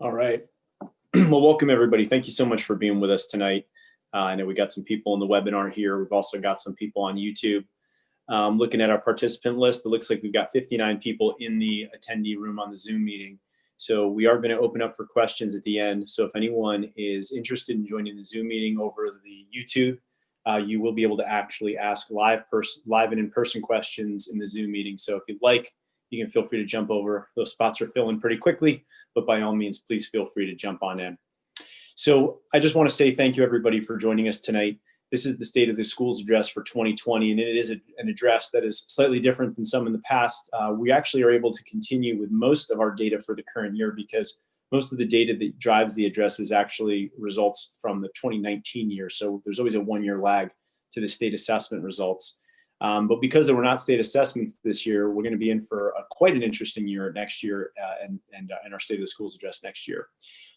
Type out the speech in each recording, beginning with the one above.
All right. Well, welcome everybody. Thank you so much for being with us tonight. I know we got some people in the webinar here. We've also got some people on YouTube. Looking at our participant list, it looks like we've got 59 people in the attendee room on the Zoom meeting. So we are going to open up for questions at the end. So if anyone is interested in joining the Zoom meeting over the YouTube, you will be able to actually ask live and in-person questions in the Zoom meeting. So if you'd like, you can feel free to jump over. Those spots are filling pretty quickly, but by all means, please feel free to jump on in. So I just want to say thank you everybody for joining us tonight. This is the State of the Schools address for 2020, and it is an address that is slightly different than some in the past. We actually are able to continue with most of our data for the current year because most of the data that drives the address is actually results from the 2019 year. So there's always a one-year lag to the state assessment results. But because there were not state assessments this year, we're going to be in for quite an interesting year next year and our State of the Schools address next year.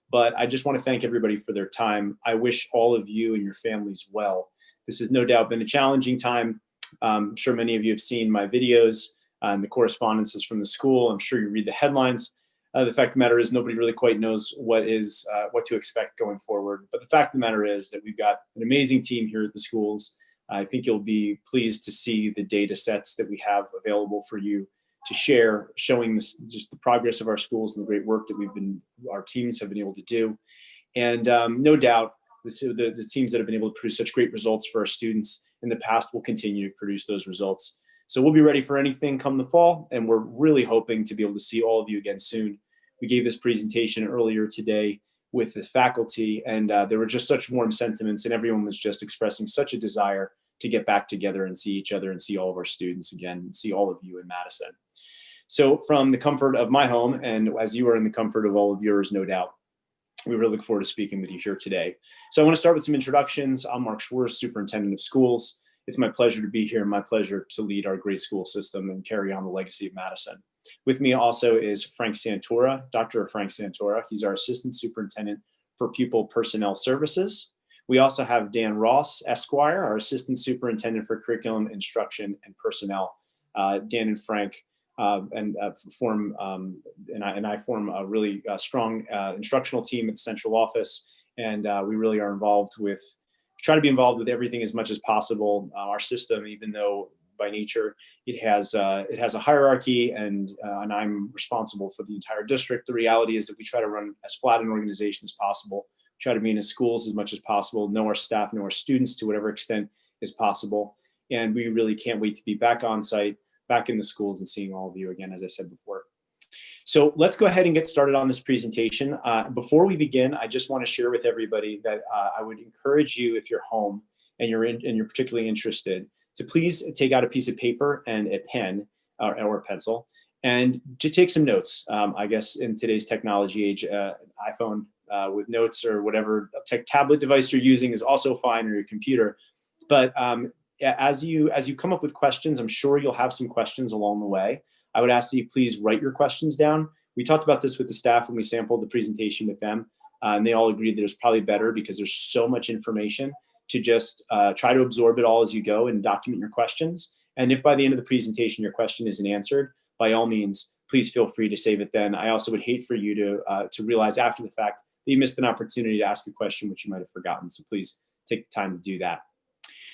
But I just want to thank everybody for their time. I wish all of you and your families well. This has no doubt been a challenging time. I'm sure many of you have seen my videos and the correspondences from the school. I'm sure you read the headlines. The fact of the matter is nobody really quite knows what to expect going forward. But the fact of the matter is that we've got an amazing team here at the schools. I think you'll be pleased to see the data sets that we have available for you to share, showing just the progress of our schools and the great work that our teams have been able to do. And no doubt, the teams that have been able to produce such great results for our students in the past will continue to produce those results. So we'll be ready for anything come the fall, and we're really hoping to be able to see all of you again soon. We gave this presentation earlier today with the faculty, and there were just such warm sentiments, and everyone was just expressing such a desire to get back together and see each other and see all of our students again, and see all of you in Madison. So from the comfort of my home, and as you are in the comfort of all of yours, no doubt, we really look forward to speaking with you here today. So I want to start with some introductions. I'm Mark Schwerz, Superintendent of Schools. It's my pleasure to be here and my pleasure to lead our great school system and carry on the legacy of Madison. With me also is Frank Santora, Dr. Frank Santora. He's our Assistant Superintendent for Pupil Personnel Services. We also have Dan Ross, Esquire, our Assistant Superintendent for Curriculum, Instruction, and Personnel. Dan and Frank I form a really strong instructional team at the central office, and we really are try to be involved with everything as much as possible. Our system, even though by nature it has a hierarchy, and I'm responsible for the entire district, the reality is that we try to run as flat an organization as possible, try to be in the schools as much as possible, know our staff, know our students to whatever extent is possible, and we really can't wait to be back on site, back in the schools, and seeing all of you again, as I said before. So let's go ahead and get started on this presentation. Before we begin, I just want to share with everybody that I would encourage you, if you're home and you're particularly interested, to please take out a piece of paper and a pen or a pencil and to take some notes. I guess in today's technology age, iPhone with notes or whatever tablet device you're using is also fine, or your computer. But as you come up with questions, I'm sure you'll have some questions along the way. I would ask that you please write your questions down. We talked about this with the staff when we sampled the presentation with them, and they all agreed that it was probably better because there's so much information to just try to absorb it all as you go and document your questions. And if by the end of the presentation your question isn't answered, by all means, please feel free to save it then. I also would hate for you to realize after the fact that you missed an opportunity to ask a question which you might have forgotten. So please take the time to do that.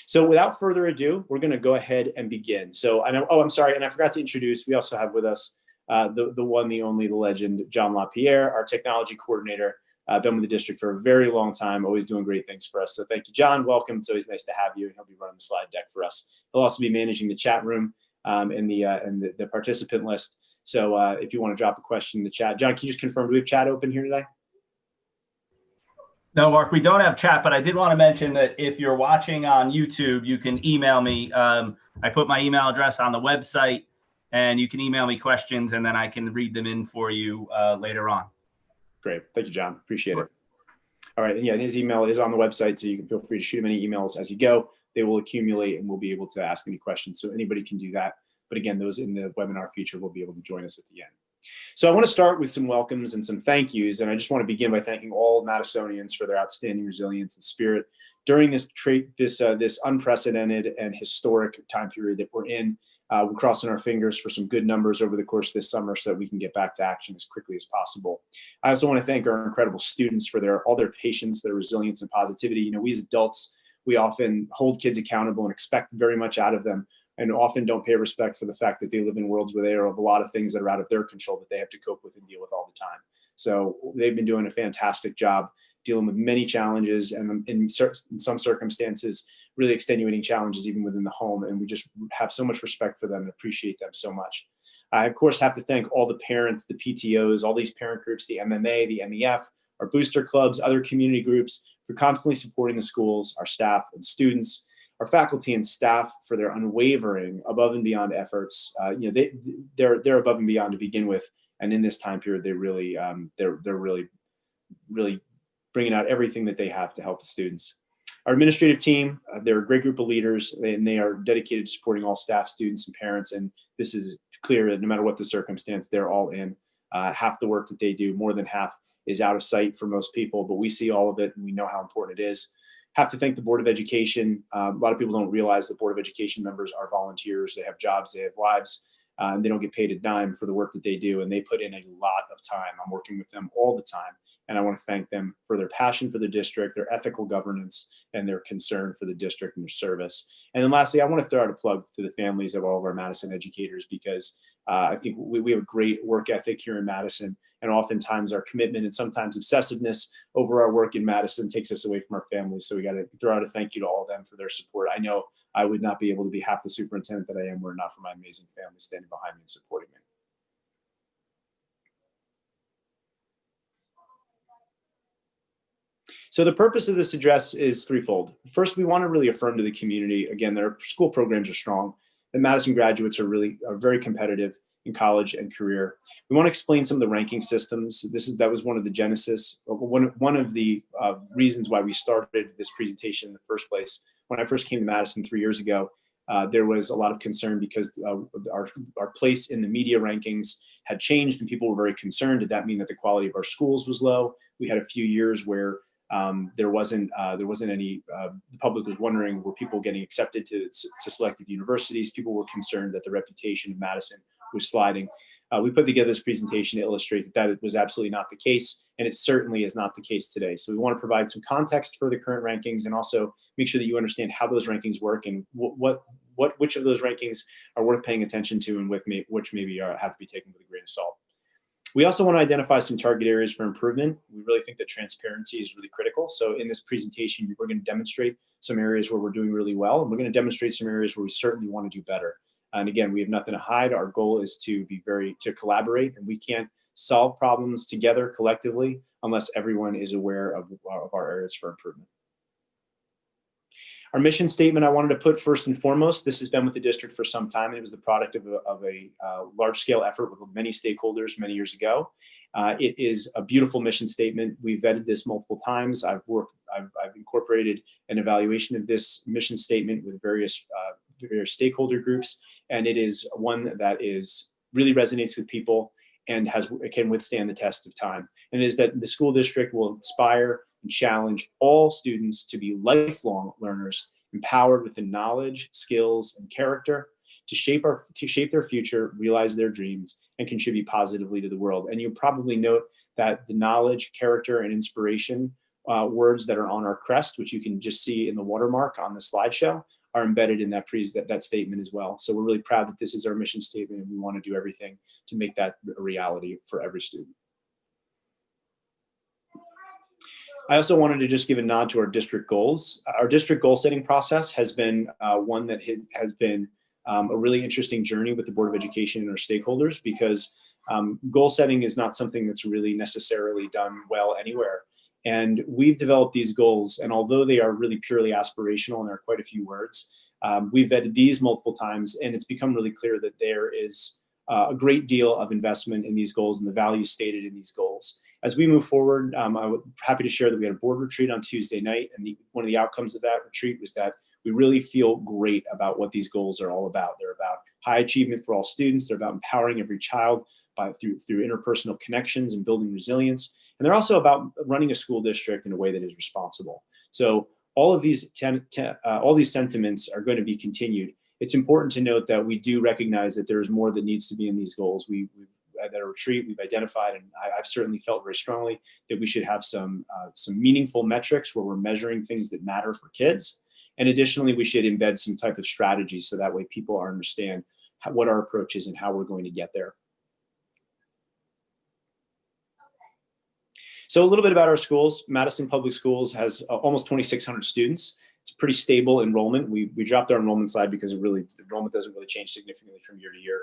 So without further ado, we're going to go ahead and begin. So I'm sorry, and I forgot to introduce, we also have with us the one, the only, the legend, John LaPierre, our technology coordinator, been with the district for a very long time, always doing great things for us. So thank you, John. Welcome. It's always nice to have you. And he'll be running the slide deck for us. He'll also be managing the chat room and the participant list. So if you want to drop a question in the chat, John, can you just confirm, do we have chat open here today? No, Mark, we don't have chat, but I did want to mention that if you're watching on YouTube, you can email me. I put my email address on the website, and you can email me questions, and then I can read them in for you later on. Great. Thank you, John. Appreciate it. All right. And yeah, his email is on the website, so you can feel free to shoot him any emails as you go. They will accumulate, and we'll be able to ask any questions. So anybody can do that. But again, those in the webinar feature will be able to join us at the end. So I want to start with some welcomes and some thank yous, and I just want to begin by thanking all Madisonians for their outstanding resilience and spirit during this unprecedented and historic time period that we're in. We're crossing our fingers for some good numbers over the course of this summer so that we can get back to action as quickly as possible. I also want to thank our incredible students for all their patience, their resilience, and positivity. You know, we as adults, we often hold kids accountable and expect very much out of them, and often don't pay respect for the fact that they live in worlds where there are a lot of things that are out of their control that they have to cope with and deal with all the time. So they've been doing a fantastic job dealing with many challenges, and in some circumstances, really extenuating challenges even within the home. And we just have so much respect for them and appreciate them so much. I, of course, have to thank all the parents, the PTOs, all these parent groups, the MMA, the MEF, our booster clubs, other community groups for constantly supporting the schools, our staff and students, our faculty and staff for their unwavering above and beyond efforts. You know, they're above and beyond to begin with. And in this time period, they really, they're really bringing out everything that they have to help the students. Our administrative team, they're a great group of leaders, and they are dedicated to supporting all staff, students, and parents. And this is clear that no matter what the circumstance, they're all in. Half the work that they do, more than half, is out of sight for most people, but we see all of it and we know how important it is. Have to thank the Board of Education. A lot of people don't realize the Board of Education members are volunteers. They have jobs, they have lives, and they don't get paid a dime for the work that they do. And they put in a lot of time. I'm working with them all the time. And I want to thank them for their passion for the district, their ethical governance, and their concern for the district and their service. And then lastly, I want to throw out a plug to the families of all of our Madison educators, because I think we have a great work ethic here in Madison. And oftentimes our commitment and sometimes obsessiveness over our work in Madison takes us away from our families. So we got to throw out a thank you to all of them for their support. I know I would not be able to be half the superintendent that I am were it not for my amazing family standing behind me and supporting me. So the purpose of this address is threefold. First, we want to really affirm to the community, again, their school programs are strong. The Madison graduates are very competitive in college and career. We want to explain some of the ranking systems. That was one of the genesis, one of the reasons why we started this presentation in the first place. When I first came to Madison 3 years ago, there was a lot of concern because our place in the media rankings had changed and people were very concerned. Did that mean that the quality of our schools was low? We had a few years where there wasn't any, the public was wondering, were people getting accepted to selected universities? People were concerned that the reputation of Madison was sliding. We put together this presentation to illustrate that it was absolutely not the case, and it certainly is not the case today. So we want to provide some context for the current rankings and also make sure that you understand how those rankings work and which of those rankings are worth paying attention to and which maybe have to be taken with a grain of salt. We also want to identify some target areas for improvement. We really think that transparency is really critical. So in this presentation, we're going to demonstrate some areas where we're doing really well, and we're going to demonstrate some areas where we certainly want to do better. And again, we have nothing to hide. Our goal is to collaborate, and we can't solve problems together collectively unless everyone is aware of our areas for improvement. Our mission statement I wanted to put first and foremost. This has been with the district for some time. It was the product of a large-scale effort with many stakeholders many years ago. It is a beautiful mission statement. We've vetted this multiple times. I've incorporated an evaluation of this mission statement with various stakeholder groups, and it is one that really resonates with people and can withstand the test of time. And it is that the school district will inspire and challenge all students to be lifelong learners, empowered with the knowledge, skills, and character to shape their future, realize their dreams, and contribute positively to the world. And you'll probably note that the knowledge, character, and inspiration words that are on our crest, which you can just see in the watermark on the slideshow, are embedded in that statement as well. So we're really proud that this is our mission statement, and we want to do everything to make that a reality for every student. I also wanted to just give a nod to our district goals. Our district goal setting process has been one that has been a really interesting journey with the Board of Education and our stakeholders, because goal setting is not something that's really necessarily done well anywhere. And we've developed these goals, and although they are really purely aspirational and there are quite a few words, we've vetted these multiple times, and it's become really clear that there is a great deal of investment in these goals and the values stated in these goals. As we move forward, I'm happy to share that we had a board retreat on Tuesday night, and one of the outcomes of that retreat was that we really feel great about what these goals are all about. They're about high achievement for all students. They're about empowering every child through interpersonal connections and building resilience. And they're also about running a school district in a way that is responsible. So all of these sentiments are going to be continued. It's important to note that we do recognize that there is more that needs to be in these goals. At our retreat, we've identified, and I've certainly felt very strongly that we should have some meaningful metrics where we're measuring things that matter for kids. And additionally, we should embed some type of strategy so that way people understand what our approach is and how we're going to get there. So a little bit about our schools. Madison Public Schools has almost 2,600 students. It's pretty stable enrollment. We dropped our enrollment slide because enrollment doesn't really change significantly from year to year.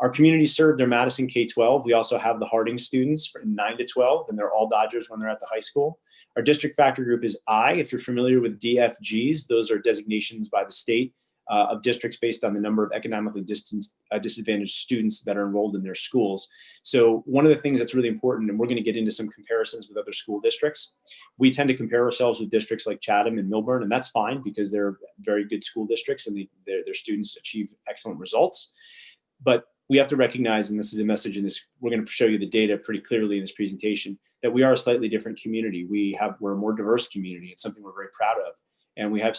Our community served are Madison K-12. We also have the Harding students from 9 to 12, and they're all Dodgers when they're at the high school. Our district factor group is I. If you're familiar with DFGs, those are designations by the state of districts based on the number of economically disadvantaged students that are enrolled in their schools. So one of the things that's really important, and we're going to get into some comparisons with other school districts, we tend to compare ourselves with districts like Chatham and Millburn, and that's fine because they're very good school districts and their students achieve excellent results. But we have to recognize, and this is a message in this, we're going to show you the data pretty clearly in this presentation, that we are a slightly different community. We're a more diverse community. It's something we're very proud of. And we have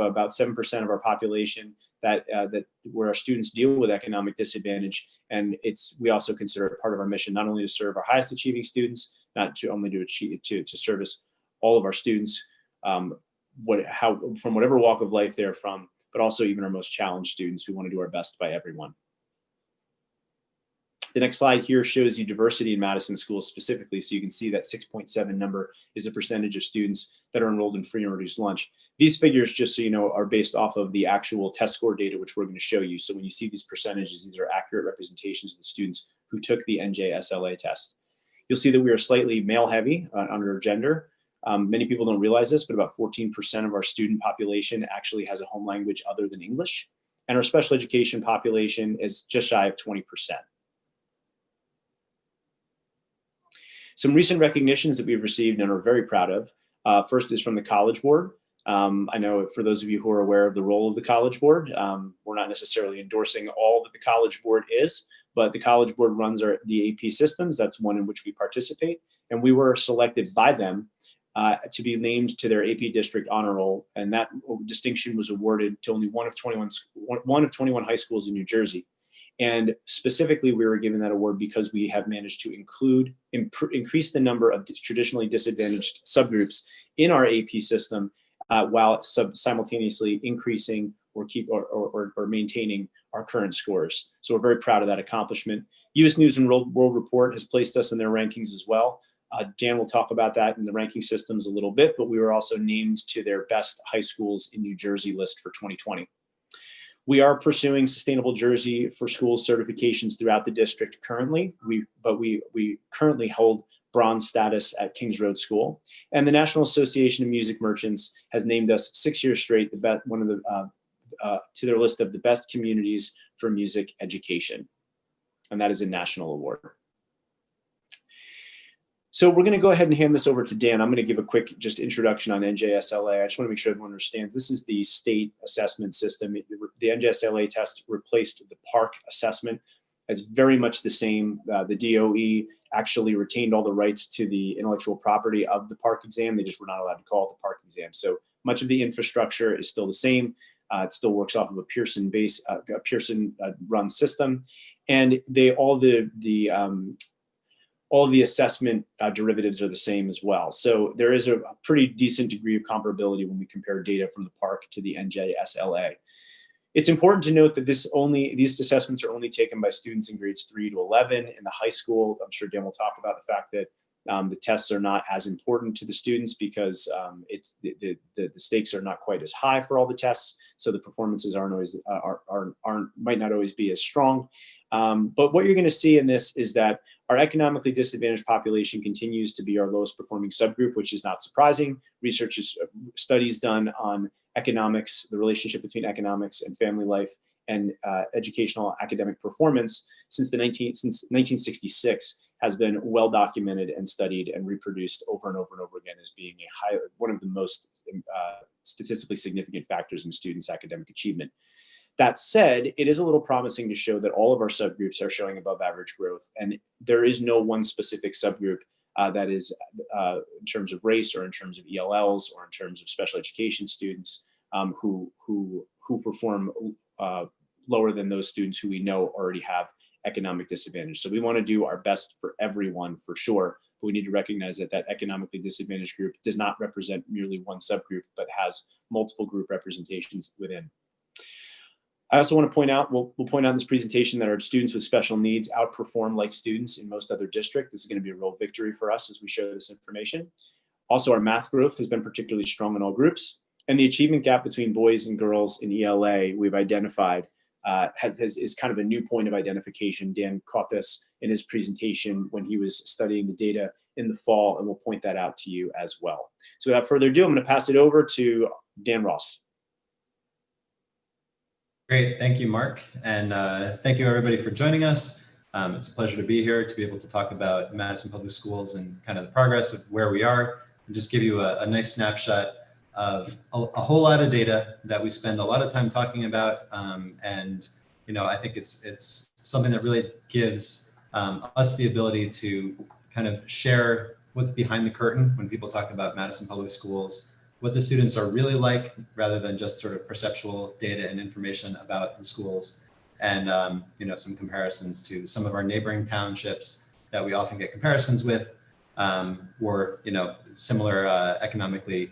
about 7% of our population that where our students deal with economic disadvantage. And we also consider it part of our mission, not only to serve our highest achieving students, not to only to service all of our students, from whatever walk of life they're from, but also even our most challenged students. We want to do our best by everyone. The next slide here shows you diversity in Madison schools specifically. So you can see that 6.7 number is the percentage of students that are enrolled in free and reduced lunch. These figures, just so you know, are based off of the actual test score data, which we're going to show you. So when you see these percentages, these are accurate representations of the students who took the NJSLA test. You'll see that we are slightly male heavy under gender. Many people don't realize this, but about 14% of our student population actually has a home language other than English. And our special education population is just shy of 20%. Some recent recognitions that we've received and are very proud of. First is from the College Board. I know for those of you who are aware of the role of the College Board, we're not necessarily endorsing all that the College Board is, but the College Board runs the AP systems. That's one in which we participate. And we were selected by them to be named to their AP District Honor Roll. And that distinction was awarded to only one of 21 high schools in New Jersey. And specifically, we were given that award because we have managed to increase the number of traditionally disadvantaged subgroups in our AP system while simultaneously increasing or maintaining our current scores. So we're very proud of that accomplishment. U.S. News and World Report has placed us in their rankings as well. Dan will talk about that in the ranking systems a little bit, but we were also named to their best high schools in New Jersey list for 2020. We are pursuing Sustainable Jersey for Schools certifications throughout the district currently, but we currently hold bronze status at Kings Road School. And the National Association of Music Merchants has named us 6 years straight to their list of the best communities for music education. And that is a national award. So we're going to go ahead and hand this over to Dan. I'm going to give a quick just introduction on NJSLA. I just want to make sure everyone understands this is the state assessment system. The NJSLA test replaced the PARCC assessment. It's very much the same. The DOE actually retained all the rights to the intellectual property of the PARCC exam. They just were not allowed to call it the PARCC exam. So much of the infrastructure is still the same. It still works off of a Pearson run system, and all the assessment derivatives are the same as well. So there is a pretty decent degree of comparability when we compare data from the PARCC to the NJSLA. It's important to note that these assessments are only taken by students in grades 3 to 11 in the high school. I'm sure Dan will talk about the fact that the tests are not as important to the students because the stakes are not quite as high for all the tests. So the performances might not always be as strong. But what you're going to see in this is that our economically disadvantaged population continues to be our lowest performing subgroup, which is not surprising. Studies done on economics, the relationship between economics and family life and educational academic performance since 1966 has been well documented and studied and reproduced over and over and over again as being one of the most statistically significant factors in students' academic achievement. That said, it is a little promising to show that all of our subgroups are showing above average growth, and there is no one specific subgroup that is in terms of race or in terms of ELLs or in terms of special education students who perform lower than those students who we know already have economic disadvantage. So we want to do our best for everyone for sure, but we need to recognize that that economically disadvantaged group does not represent merely one subgroup, but has multiple group representations within. I also want to point out, we'll point out in this presentation that our students with special needs outperform like students in most other districts. This is going to be a real victory for us as we show this information. Also, our math growth has been particularly strong in all groups. And the achievement gap between boys and girls in ELA we've identified is kind of a new point of identification. Dan caught this in his presentation when he was studying the data in the fall, and we'll point that out to you as well. So without further ado, I'm going to pass it over to Dan Ross. Great, thank you, Mark. And thank you everybody for joining us. It's a pleasure to be here to be able to talk about Madison Public Schools and kind of the progress of where we are, and just give you a nice snapshot of a whole lot of data that we spend a lot of time talking about. And I think it's something that really gives us the ability to kind of share what's behind the curtain when people talk about Madison Public Schools, what the students are really like, rather than just sort of perceptual data and information about the schools, and some comparisons to some of our neighboring townships that we often get comparisons with, or similar economically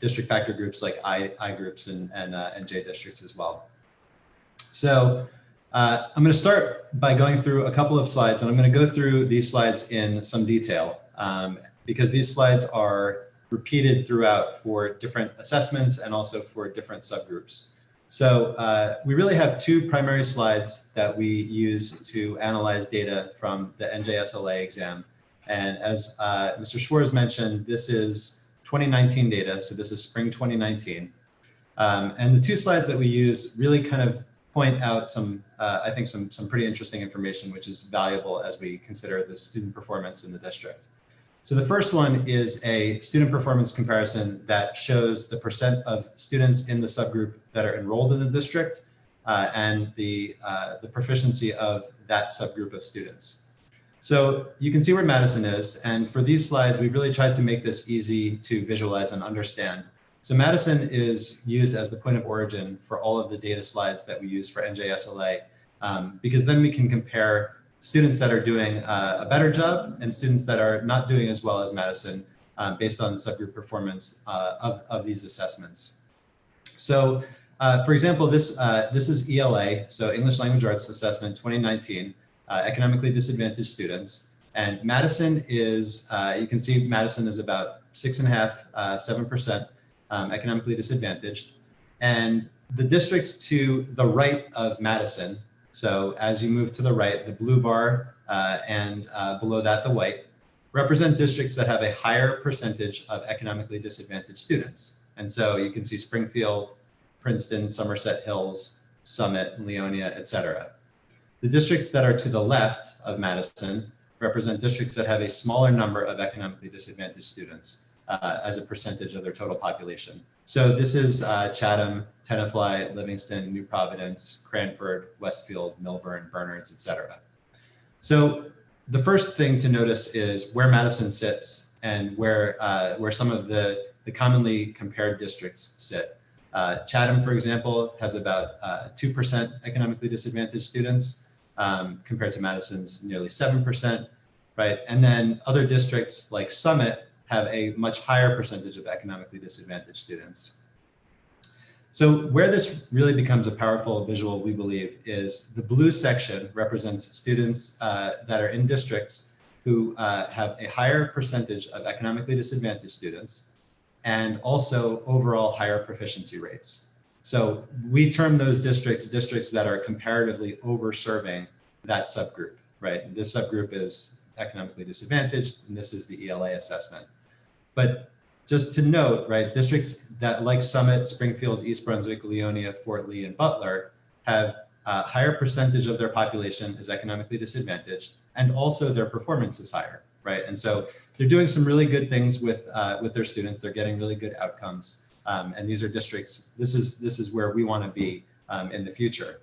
district factor groups like I groups and J districts as well. So I'm going to start by going through a couple of slides, and I'm going to go through these slides in some detail because these slides are repeated throughout for different assessments and also for different subgroups. So we really have two primary slides that we use to analyze data from the NJSLA exam. And as Mr. Schwarz mentioned, this is 2019 data, so this is spring 2019. And the two slides that we use really kind of point out some, I think some pretty interesting information, which is valuable as we consider the student performance in the district. So the first one is a student performance comparison that shows the percent of students in the subgroup that are enrolled in the district and the proficiency of that subgroup of students. So you can see where Madison is, and for these slides, we've really tried to make this easy to visualize and understand. So Madison is used as the point of origin for all of the data slides that we use for NJSLA, because then we can compare students that are doing a better job and students that are not doing as well as Madison based on subgroup performance of these assessments. So for example, this is ELA, so English Language Arts Assessment 2019, economically disadvantaged students. And Madison is, you can see Madison is about 6.5%, 7% economically disadvantaged. And the districts to the right of Madison, so as you move to the right, the blue bar and below that, the white, represent districts that have a higher percentage of economically disadvantaged students. And so you can see Springfield, Princeton, Somerset Hills, Summit, Leonia, et cetera. The districts that are to the left of Madison represent districts that have a smaller number of economically disadvantaged students as a percentage of their total population. So this is Chatham, Tenafly, Livingston, New Providence, Cranford, Westfield, Milburn, Bernards, et cetera. So the first thing to notice is where Madison sits and where some of the commonly compared districts sit. Chatham, for example, has about 2% economically disadvantaged students compared to Madison's nearly 7%, right? And then other districts like Summit have a much higher percentage of economically disadvantaged students. So where this really becomes a powerful visual, we believe, is the blue section represents students that are in districts who have a higher percentage of economically disadvantaged students and also overall higher proficiency rates. So we term those districts that are comparatively over-serving that subgroup, right? This subgroup is economically disadvantaged, and this is the ELA assessment. But just to note, right, districts that like Summit, Springfield, East Brunswick, Leonia, Fort Lee, and Butler have a higher percentage of their population is economically disadvantaged, and also their performance is higher, right? And so they're doing some really good things with their students. They're getting really good outcomes, and these are districts. This is where we want to be in the future.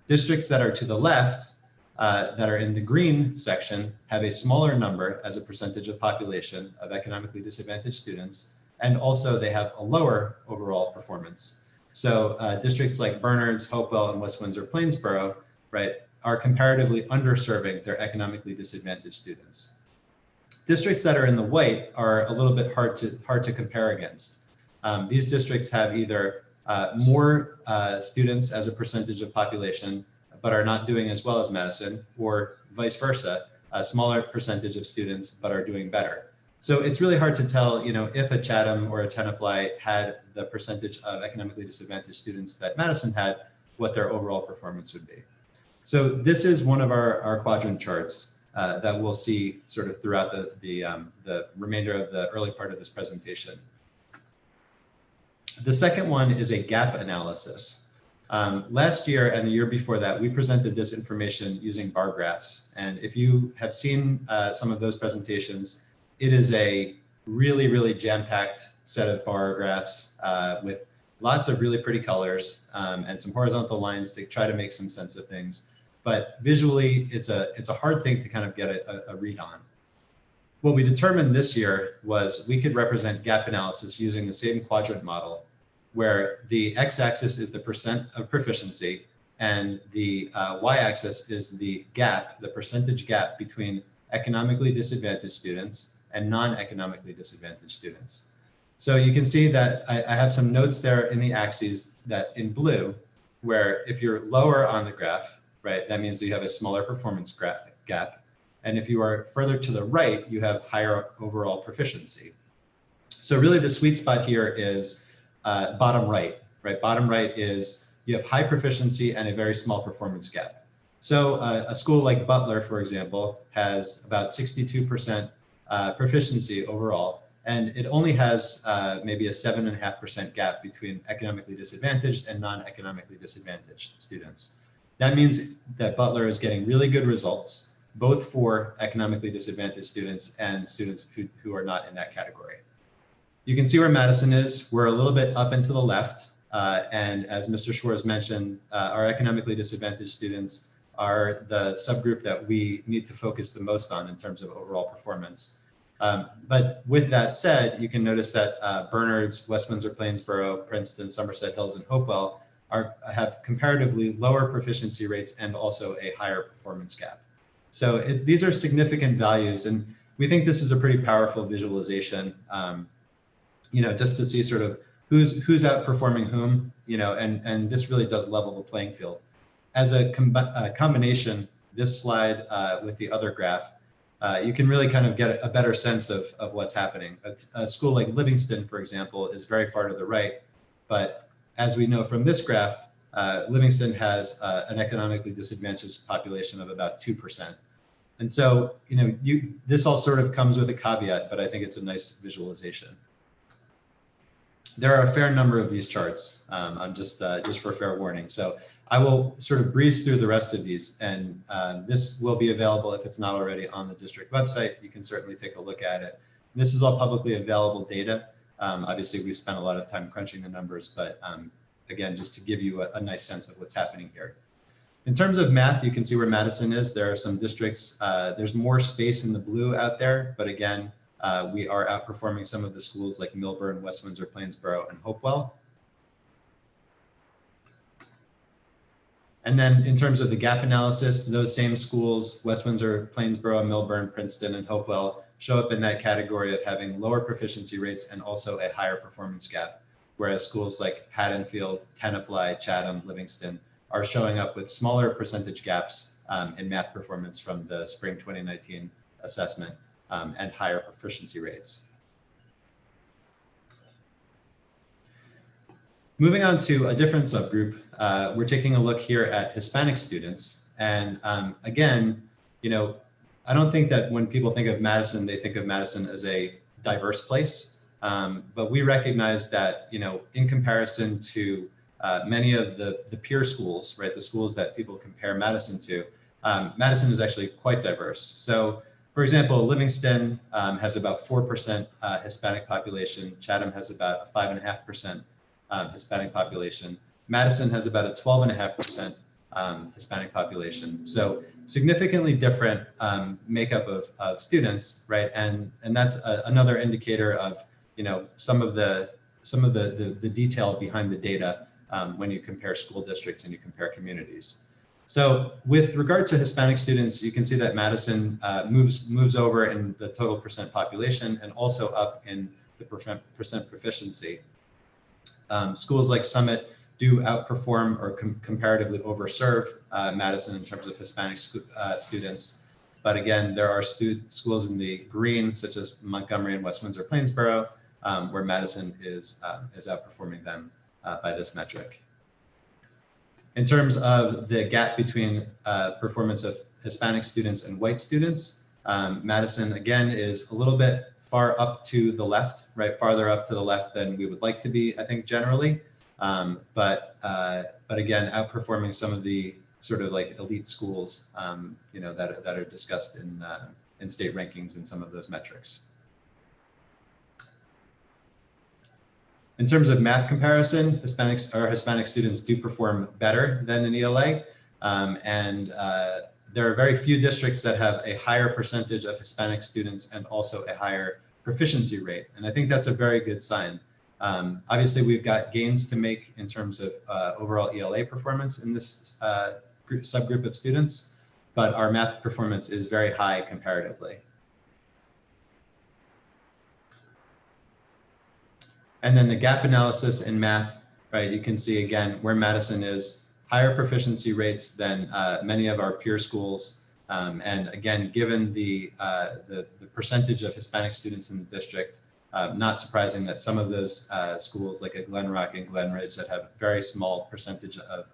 Districts that are to the left, that are in the green section, have a smaller number as a percentage of population of economically disadvantaged students, and also they have a lower overall performance. So districts like Bernards, Hopewell, and West Windsor Plainsboro, right, are comparatively underserving their economically disadvantaged students. Districts that are in the white are a little bit hard to compare against. These districts have either more students as a percentage of population, but are not doing as well as Madison, or vice versa, a smaller percentage of students, but are doing better. So it's really hard to tell, if a Chatham or a Tenafly had the percentage of economically disadvantaged students that Madison had, what their overall performance would be. So this is one of our quadrant charts that we'll see sort of throughout the remainder of the early part of this presentation. The second one is a gap analysis. Last year and the year before that, we presented this information using bar graphs. And if you have seen some of those presentations, it is a really, really jam-packed set of bar graphs with lots of really pretty colors and some horizontal lines to try to make some sense of things. But visually, it's a hard thing to kind of get a read on. What we determined this year was we could represent gap analysis using the same quadrant model, where the x-axis is the percent of proficiency and the y-axis is the gap, the percentage gap between economically disadvantaged students and non-economically disadvantaged students. So you can see that I have some notes there in the axes that in blue, where if you're lower on the graph, right, that means that you have a smaller performance gap. And if you are further to the right, you have higher overall proficiency. So really the sweet spot here is bottom right, right? Bottom right is you have high proficiency and a very small performance gap. So a school like Butler, for example, has about 62% proficiency overall, and it only has maybe a 7.5% gap between economically disadvantaged and non-economically disadvantaged students. That means that Butler is getting really good results, both for economically disadvantaged students and students who are not in that category. You can see where Madison is. We're a little bit up and to the left. And as Mr. Schwartz mentioned, our economically disadvantaged students are the subgroup that we need to focus the most on in terms of overall performance. But with that said, you can notice that Bernards, West Windsor Plainsboro, Princeton, Somerset Hills, and Hopewell have comparatively lower proficiency rates and also a higher performance gap. So these are significant values, and we think this is a pretty powerful visualization, just to see sort of who's outperforming whom, and this really does level the playing field. As a combination, this slide with the other graph, you can really kind of get a better sense of what's happening. A school like Livingston, for example, is very far to the right, but as we know from this graph, Livingston has an economically disadvantaged population of about 2%. And so, this all sort of comes with a caveat, but I think it's a nice visualization. There are a fair number of these charts. I'm just for fair warning. So I will sort of breeze through the rest of these, and this will be available if it's not already on the district website. You can certainly take a look at it. This is all publicly available data. Obviously, we've spent a lot of time crunching the numbers, but again, just to give you a nice sense of what's happening here. In terms of math, you can see where Madison is. There are some districts, there's more space in the blue out there, but again, we are outperforming some of the schools like Millburn, West Windsor, Plainsboro, and Hopewell. And then in terms of the gap analysis, those same schools, West Windsor, Plainsboro, Millburn, Princeton, and Hopewell, show up in that category of having lower proficiency rates and also a higher performance gap, whereas schools like Haddonfield, Tenafly, Chatham, Livingston are showing up with smaller percentage gaps in math performance from the spring 2019 assessment and higher proficiency rates. Moving on to a different subgroup, we're taking a look here at Hispanic students. And again, I don't think that when people think of Madison, they think of Madison as a diverse place. But we recognize that, in comparison to many of the peer schools, right, the schools that people compare Madison to, Madison is actually quite diverse. So, for example, Livingston has about 4% Hispanic population. Chatham has about a 5.5% Hispanic population. Madison has about a 12.5% Hispanic population. So significantly different makeup of students, right? And that's another indicator of some of the detail behind the data when you compare school districts and you compare communities. So with regard to Hispanic students, you can see that Madison moves over in the total percent population and also up in the percent proficiency. Schools like Summit do outperform or comparatively overserve Madison in terms of Hispanic students. But again, there are schools in the green, such as Montgomery and West Windsor Plainsboro, where Madison is outperforming them by this metric. In terms of the gap between performance of Hispanic students and white students, Madison, again, is a little bit far up to the left, right? Farther up to the left than we would like to be, I think, generally. But again, outperforming some of the sort of like elite schools, you know, that are discussed in state rankings and some of those metrics. In terms of math comparison, Hispanic students do perform better than in ELA. There are very few districts that have a higher percentage of Hispanic students and also a higher proficiency rate. And I think that's a very good sign. Obviously, we've got gains to make in terms of overall ELA performance in this subgroup of students, but our math performance is very high comparatively. And then the gap analysis in math, right? You can see again where Madison is higher proficiency rates than many of our peer schools. And again, given the percentage of Hispanic students in the district, not surprising that some of those schools like at Glen Rock and Glen Ridge that have very small percentage of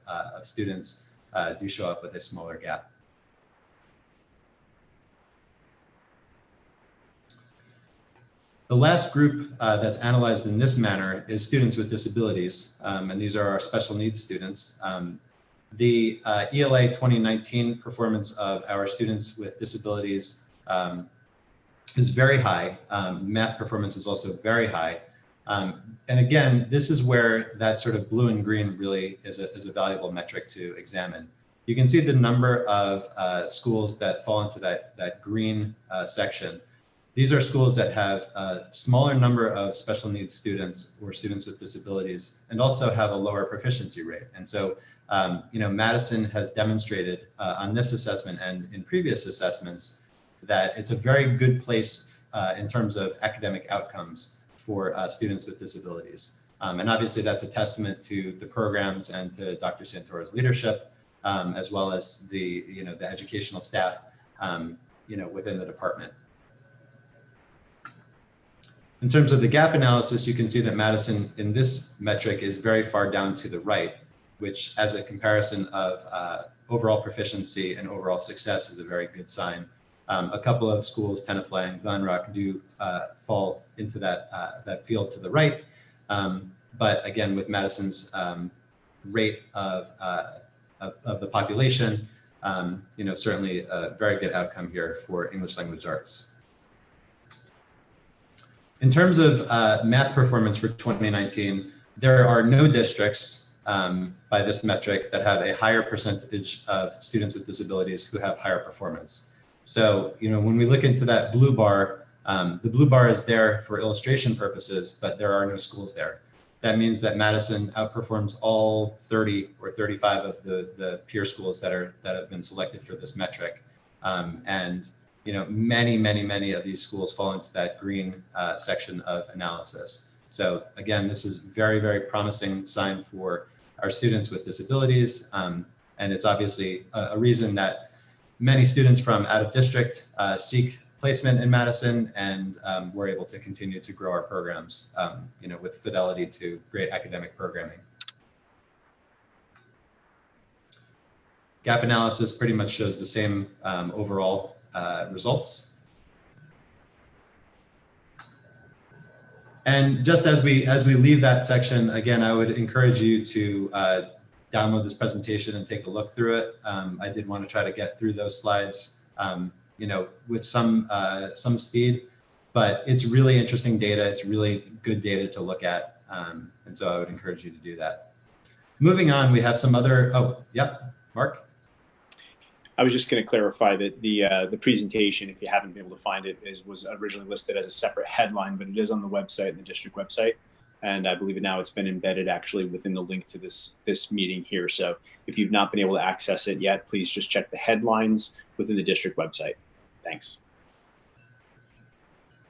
students do show up with a smaller gap. The last group that's analyzed in this manner is students with disabilities, and these are our special needs students. The ELA 2019 performance of our students with disabilities is very high. Math performance is also very high. And again, this is where that sort of blue and green really is a valuable metric to examine. You can see the number of schools that fall into that green section. These are schools that have a smaller number of special needs students or students with disabilities and also have a lower proficiency rate. And so, you know, Madison has demonstrated on this assessment and in previous assessments that it's a very good place in terms of academic outcomes for students with disabilities. And obviously that's a testament to the programs and to Dr. Santora's leadership, as well as the educational staff, within the department. In terms of the gap analysis, you can see that Madison in this metric is very far down to the right, which as a comparison of overall proficiency and overall success is a very good sign. A couple of schools, Tenafly and Glen Rock, do fall into that field to the right. But again, with Madison's rate of the population, certainly a very good outcome here for English language arts. In terms of math performance for 2019, there are no districts by this metric that have a higher percentage of students with disabilities who have higher performance. So, when we look into that blue bar, the blue bar is there for illustration purposes, but there are no schools there. That means that Madison outperforms all 30 or 35 of the peer schools that have been selected for this metric. Many of these schools fall into that green section of analysis. So again, this is very, very promising sign for our students with disabilities. And it's obviously a reason that many students from out of district seek placement in Madison, and we're able to continue to grow our programs, with fidelity to great academic programming. Gap analysis pretty much shows the same overall results. And just as we leave that section, again, I would encourage you to download this presentation and take a look through it. I did want to try to get through those slides, with some speed, but it's really interesting data. It's really good data to look at. And so I would encourage you to do that. Moving on, we have some other, Mark? I was just going to clarify that the presentation, if you haven't been able to find it, was originally listed as a separate headline, but it is on the website, the district website. And I believe now it's been embedded actually within the link to this meeting here. So if you've not been able to access it yet, please just check the headlines within the district website. Thanks.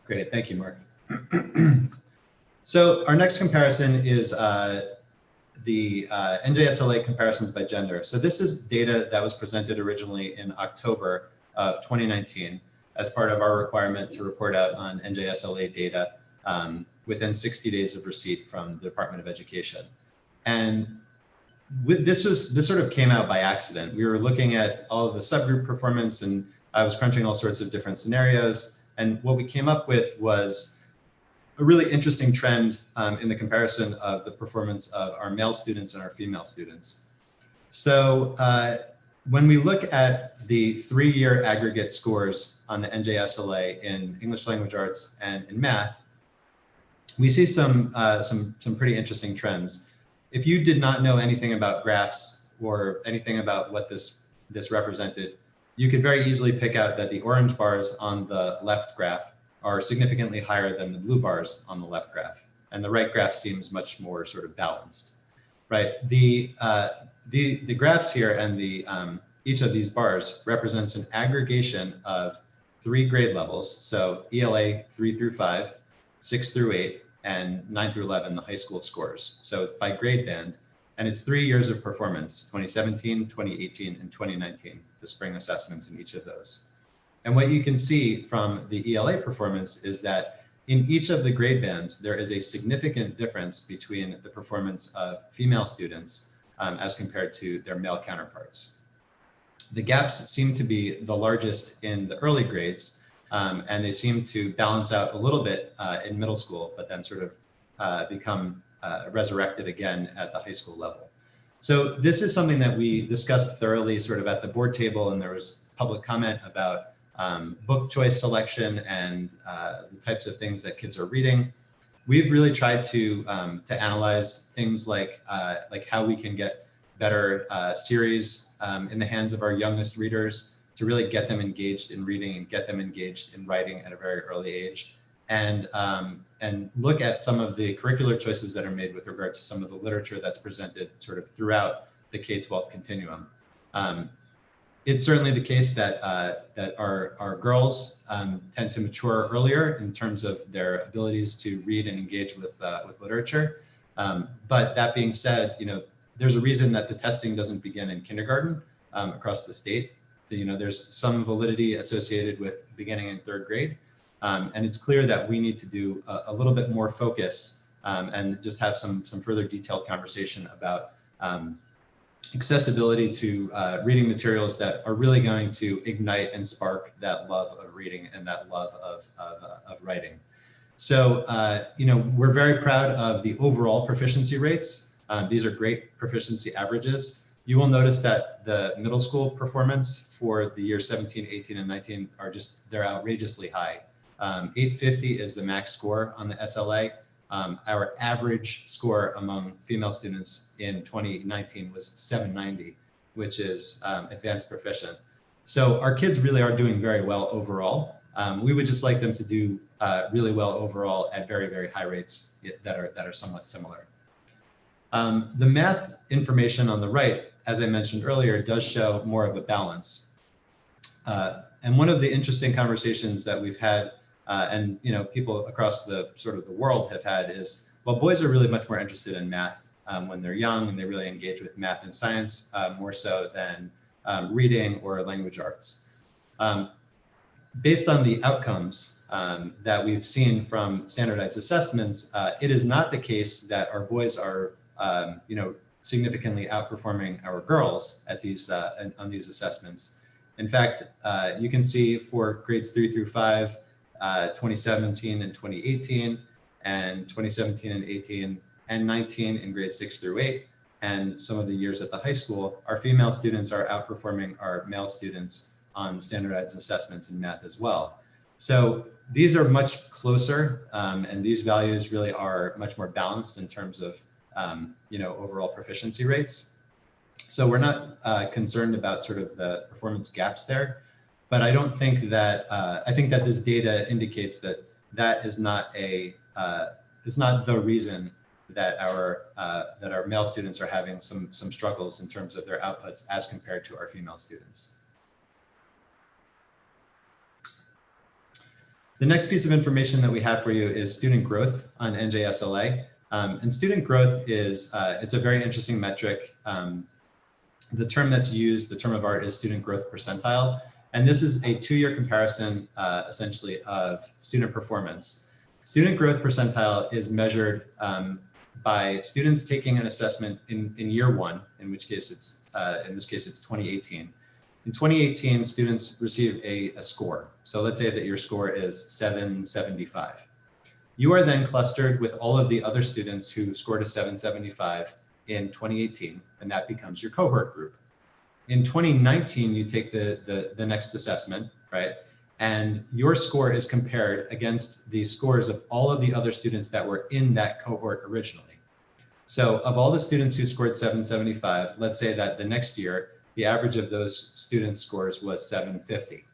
Great, thank you, Mark. So our next comparison is the NJSLA comparisons by gender. So this is data that was presented originally in October of 2019 as part of our requirement to report out on NJSLA data within 60 days of receipt from the Department of Education. And this sort of came out by accident. We were looking at all of the subgroup performance, and I was crunching all sorts of different scenarios. And what we came up with was a really interesting trend in the comparison of the performance of our male students and our female students. So when we look at the 3-year aggregate scores on the NJSLA in English language arts and in math, we see some pretty interesting trends. If you did not know anything about graphs or anything about what this represented, you could very easily pick out that the orange bars on the left graph are significantly higher than the blue bars on the left graph, and the right graph seems much more sort of balanced, right? The graphs here and each of these bars represents an aggregation of 3 grade levels, so ELA 3 through 5, 6 through 8, and 9 through 11, the high school scores. So it's by grade band, and it's 3 years of performance, 2017, 2018, and 2019, the spring assessments in each of those. And what you can see from the ELA performance is that in each of the grade bands, there is a significant difference between the performance of female students as compared to their male counterparts. The gaps seem to be the largest in the early grades, and they seem to balance out a little bit in middle school, but then sort of become resurrected again at the high school level. So this is something that we discussed thoroughly sort of at the board table, and there was public comment about book choice selection and the types of things that kids are reading. We've really tried to analyze things like how we can get better series in the hands of our youngest readers to really get them engaged in reading and get them engaged in writing at a very early age, and look at some of the curricular choices that are made with regard to some of the literature that's presented sort of throughout the K-12 continuum. It's certainly the case that our girls tend to mature earlier in terms of their abilities to read and engage with literature. But that being said, there's a reason that the testing doesn't begin in kindergarten across the state. There's some validity associated with beginning in 3rd grade. And it's clear that we need to do a little bit more focus and just have some further detailed conversation about accessibility to reading materials that are really going to ignite and spark that love of reading and that love of writing. So, we're very proud of the overall proficiency rates. These are great proficiency averages. You will notice that the middle school performance for the year 17, 18, and 19 they're outrageously high. 850 is the max score on the SLA. Our average score among female students in 2019 was 790, which is advanced proficient. So our kids really are doing very well overall. We would just like them to do really well overall at very, very high rates that are somewhat similar. The math information on the right, as I mentioned earlier, does show more of a balance. And one of the interesting conversations that we've had and people across the sort of the world have had is, well, boys are really much more interested in math when they're young, and they really engage with math and science more so than reading or language arts. Based on the outcomes that we've seen from standardized assessments, it is not the case that our boys are significantly outperforming our girls at on these assessments. In fact, you can see for grades 3 through 5, 2017 and 2018, and 2017 and 18 and 19 in grades 6 through 8, and some of the years at the high school, our female students are outperforming our male students on standardized assessments in math as well. So these are much closer, and these values really are much more balanced in terms of overall proficiency rates. So we're not concerned about sort of the performance gaps there. But I don't think that, I think that this data indicates that is not it's not the reason that our male students are having some struggles in terms of their outputs as compared to our female students. The next piece of information that we have for you is student growth on NJSLA. And student growth is, it's a very interesting metric. The term that's used, the term of art, is student growth percentile. And this is a 2-year comparison, essentially, of student performance. Student growth percentile is measured by students taking an assessment in year 1, in which case it's, in this case, it's 2018. In 2018, students receive a score. So let's say that your score is 775. You are then clustered with all of the other students who scored a 775 in 2018, and that becomes your cohort group. In 2019, you take the next assessment, right? And your score is compared against the scores of all of the other students that were in that cohort originally. So of all the students who scored 775, let's say that the next year, the average of those students' scores was 750.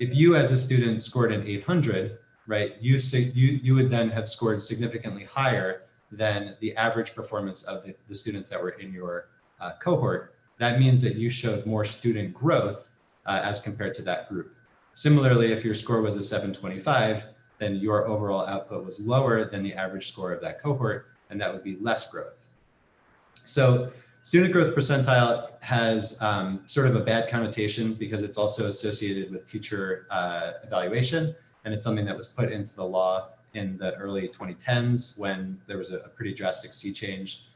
If you as a student scored an 800, right, you would then have scored significantly higher than the average performance of the students that were in your cohort. That means that you showed more student growth as compared to that group. Similarly, if your score was a 725, then your overall output was lower than the average score of that cohort, and that would be less growth. So student growth percentile has sort of a bad connotation because it's also associated with teacher evaluation. And it's something that was put into the law in the early 2010s when there was a pretty drastic sea change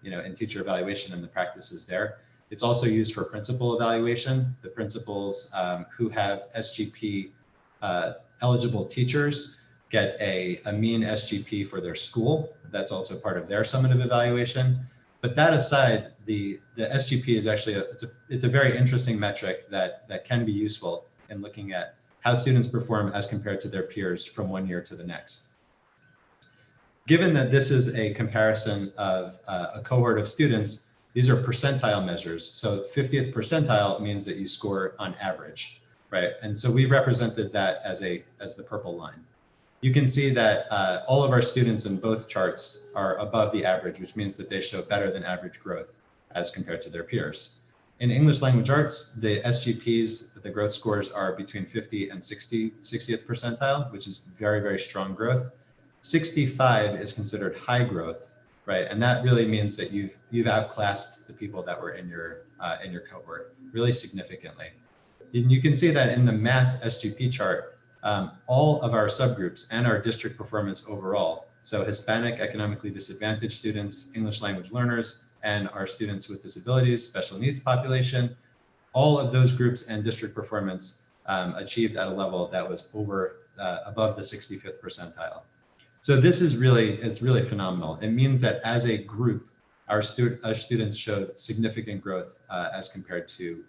in teacher evaluation and the practices there. It's also used for principal evaluation. The principals who have SGP eligible teachers get a mean SGP for their school. That's also part of their summative evaluation. But that aside, the SGP is actually it's a very interesting metric that can be useful in looking at how students perform as compared to their peers from one year to the next. Given that this is a comparison of a cohort of students, these are percentile measures. So 50th percentile means that you score on average, right? And so we've represented that as the purple line. You can see that all of our students in both charts are above the average, which means that they show better than average growth as compared to their peers. In English language arts, the SGPs, the growth scores are between 50 and 60th percentile, which is very, very strong growth. 65 is considered high growth, right? And that really means that you've outclassed the people that were in your cohort really significantly. And you can see that in the math SGP chart, all of our subgroups and our district performance overall, so Hispanic, economically disadvantaged students, English language learners, and our students with disabilities, special needs population, all of those groups and district performance achieved at a level that was above the 65th percentile. So this is it's really phenomenal. It means that as a group, our students showed significant growth as compared to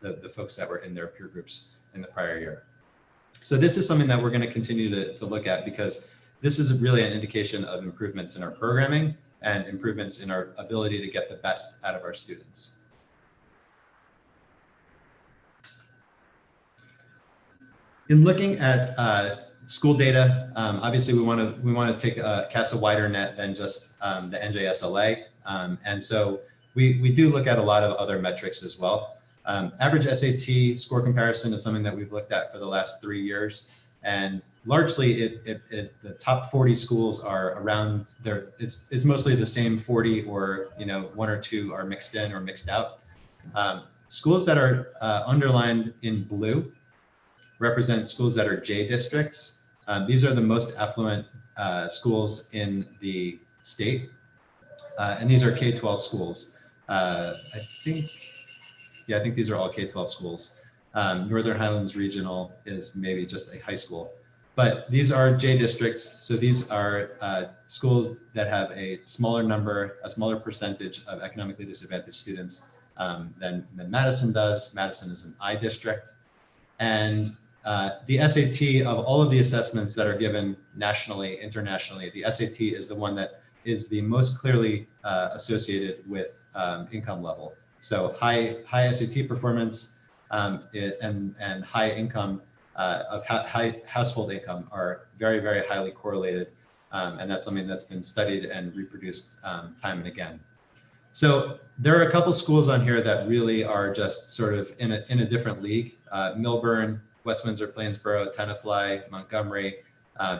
the folks that were in their peer groups in the prior year. So this is something that we're going to continue to look at because this is really an indication of improvements in our programming and improvements in our ability to get the best out of our students. In looking at school data, obviously we want to cast a wider net than just the NJSLA, and so we do look at a lot of other metrics as well. Average SAT score comparison is something that we've looked at for the last 3 years, and largely the top 40 schools are around there. It's mostly the same 40, or 1 or 2 are mixed in or mixed out. Schools that are underlined in blue represent schools that are J districts. These are the most affluent schools in the state, and these are K-12 schools. I think these are all K-12 schools. Northern Highlands Regional is maybe just a high school, but these are J districts. So these are schools that have a smaller percentage of economically disadvantaged students than Madison does. Madison is an I district. And the SAT, of all of the assessments that are given nationally, internationally, the SAT is the one that is the most clearly associated with income level. So high SAT performance and high income high household income are very, very highly correlated And that's something that's been studied and reproduced time and again. So there are a couple schools on here that really are just sort of in a different league. Milburn, West Windsor, Plainsboro, Tenafly, Montgomery,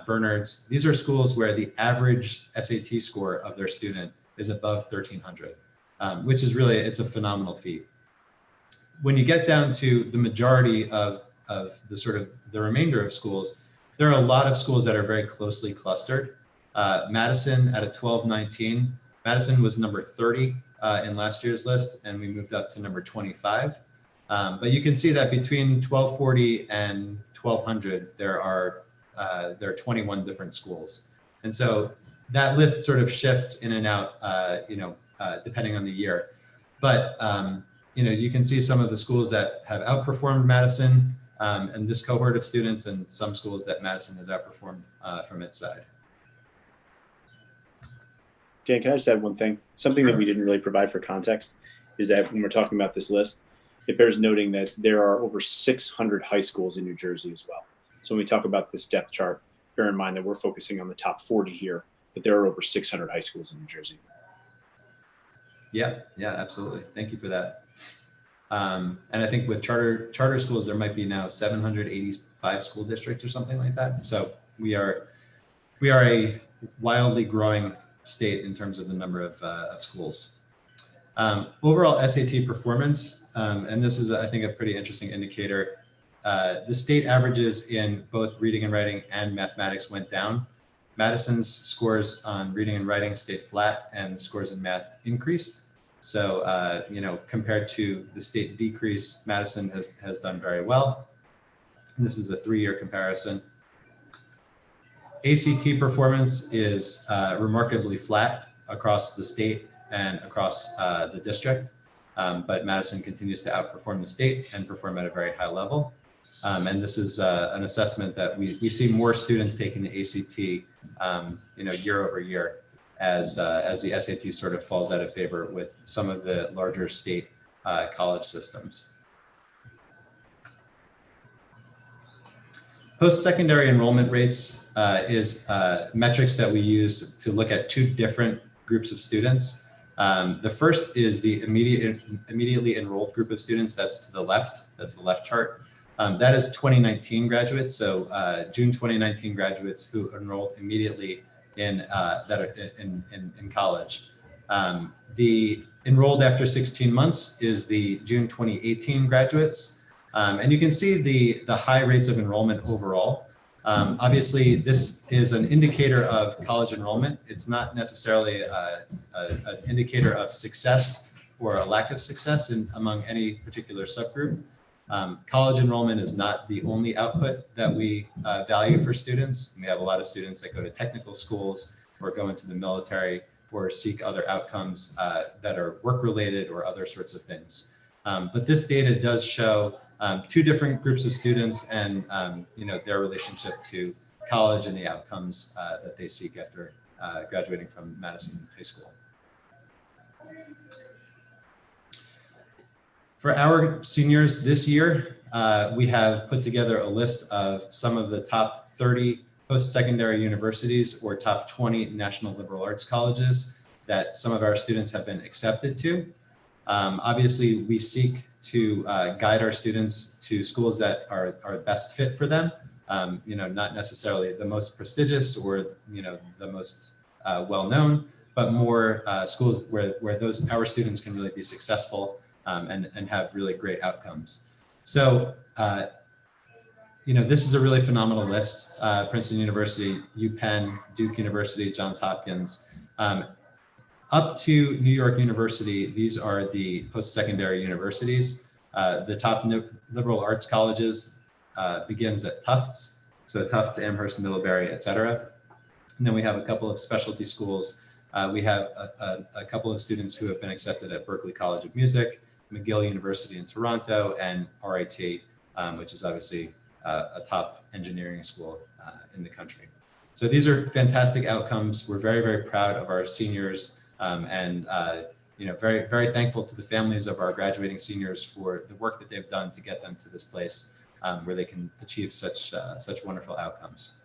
Bernards. These are schools where the average SAT score of their student is above 1,300, which is really, it's a phenomenal feat. When you get down to the majority of the sort of the remainder of schools, there are a lot of schools that are very closely clustered. Madison at a 1219, Madison was number 30 in last year's list, and we moved up to number 25. But you can see that between 1240 and 1200, there are 21 different schools. And so that list sort of shifts in and out, depending on the year. But, you can see some of the schools that have outperformed Madison and this cohort of students, and some schools that Madison has outperformed from its side. Dan, can I just add one thing? Something Sure. that we didn't really provide for context is that when we're talking about this list, it bears noting that there are over 600 high schools in New Jersey as well. So when we talk about this depth chart, bear in mind that we're focusing on the top 40 here, but there are over 600 high schools in New Jersey. Yeah, absolutely. Thank you for that. And I think with charter schools, there might be now 785 school districts or something like that. So we are a wildly growing state in terms of the number of schools. Overall SAT performance, and this is, I think, a pretty interesting indicator. The state averages in both reading and writing and mathematics went down. Madison's scores on reading and writing stayed flat, and scores in math increased. So, compared to the state decrease, Madison has done very well. And this is a 3-year comparison. ACT performance is remarkably flat across the state and across the district, but Madison continues to outperform the state and perform at a very high level. And this is an assessment that we see more students taking the ACT, year over year, as the SAT sort of falls out of favor with some of the larger state college systems. Post-secondary enrollment rates is metrics that we use to look at two different groups of students. The first is the immediately enrolled group of students. That's to the left. That's the left chart. That is 2019 graduates. So June 2019 graduates who enrolled immediately in college. The enrolled after 16 months is the June 2018 graduates. And you can see the high rates of enrollment overall. Obviously, this is an indicator of college enrollment. It's not necessarily an indicator of success or a lack of success among any particular subgroup. College enrollment is not the only output that we value for students. We have a lot of students that go to technical schools or go into the military or seek other outcomes that are work-related or other sorts of things. But this data does show two different groups of students and their relationship to college and the outcomes that they seek after graduating from Madison High School. For our seniors this year, we have put together a list of some of the top 30 post-secondary universities or top 20 national liberal arts colleges that some of our students have been accepted to. Obviously, we seek to guide our students to schools that are best fit for them. Not necessarily the most prestigious or the most well-known, but more schools where our students can really be successful and have really great outcomes. So, this is a really phenomenal list. Princeton University, UPenn, Duke University, Johns Hopkins. Up to New York University, these are the post-secondary universities. The top liberal arts colleges begins at Tufts. So Tufts, Amherst, Middlebury, et cetera. And then we have a couple of specialty schools. We have a couple of students who have been accepted at Berklee College of Music, McGill University in Toronto, and RIT, which is obviously a top engineering school in the country. So these are fantastic outcomes. We're very, very proud of our seniors. And very, very thankful to the families of our graduating seniors for the work that they've done to get them to this place where they can achieve such wonderful outcomes.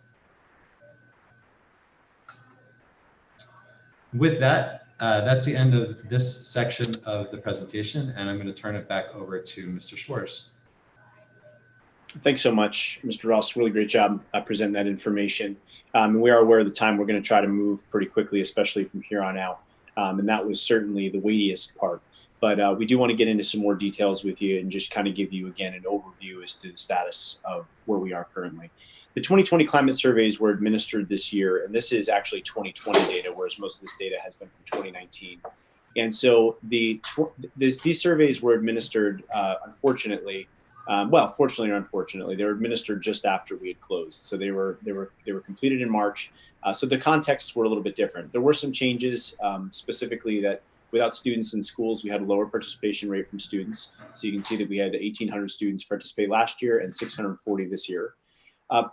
With that, that's the end of this section of the presentation, and I'm going to turn it back over to Mr. Schwartz. Thanks so much, Mr. Ross. Really great job presenting that information. And we are aware of the time. We're going to try to move pretty quickly, especially from here on out. And that was certainly the weightiest part. But we do want to get into some more details with you and just kind of give you, again, an overview as to the status of where we are currently. The 2020 climate surveys were administered this year, and this is actually 2020 data, whereas most of this data has been from 2019. And so these surveys were administered, unfortunately, fortunately or unfortunately, they were administered just after we had closed. So they were completed in March. So the contexts were a little bit different. There were some changes, specifically that without students in schools, we had a lower participation rate from students. So you can see that we had 1,800 students participate last year and 640 this year.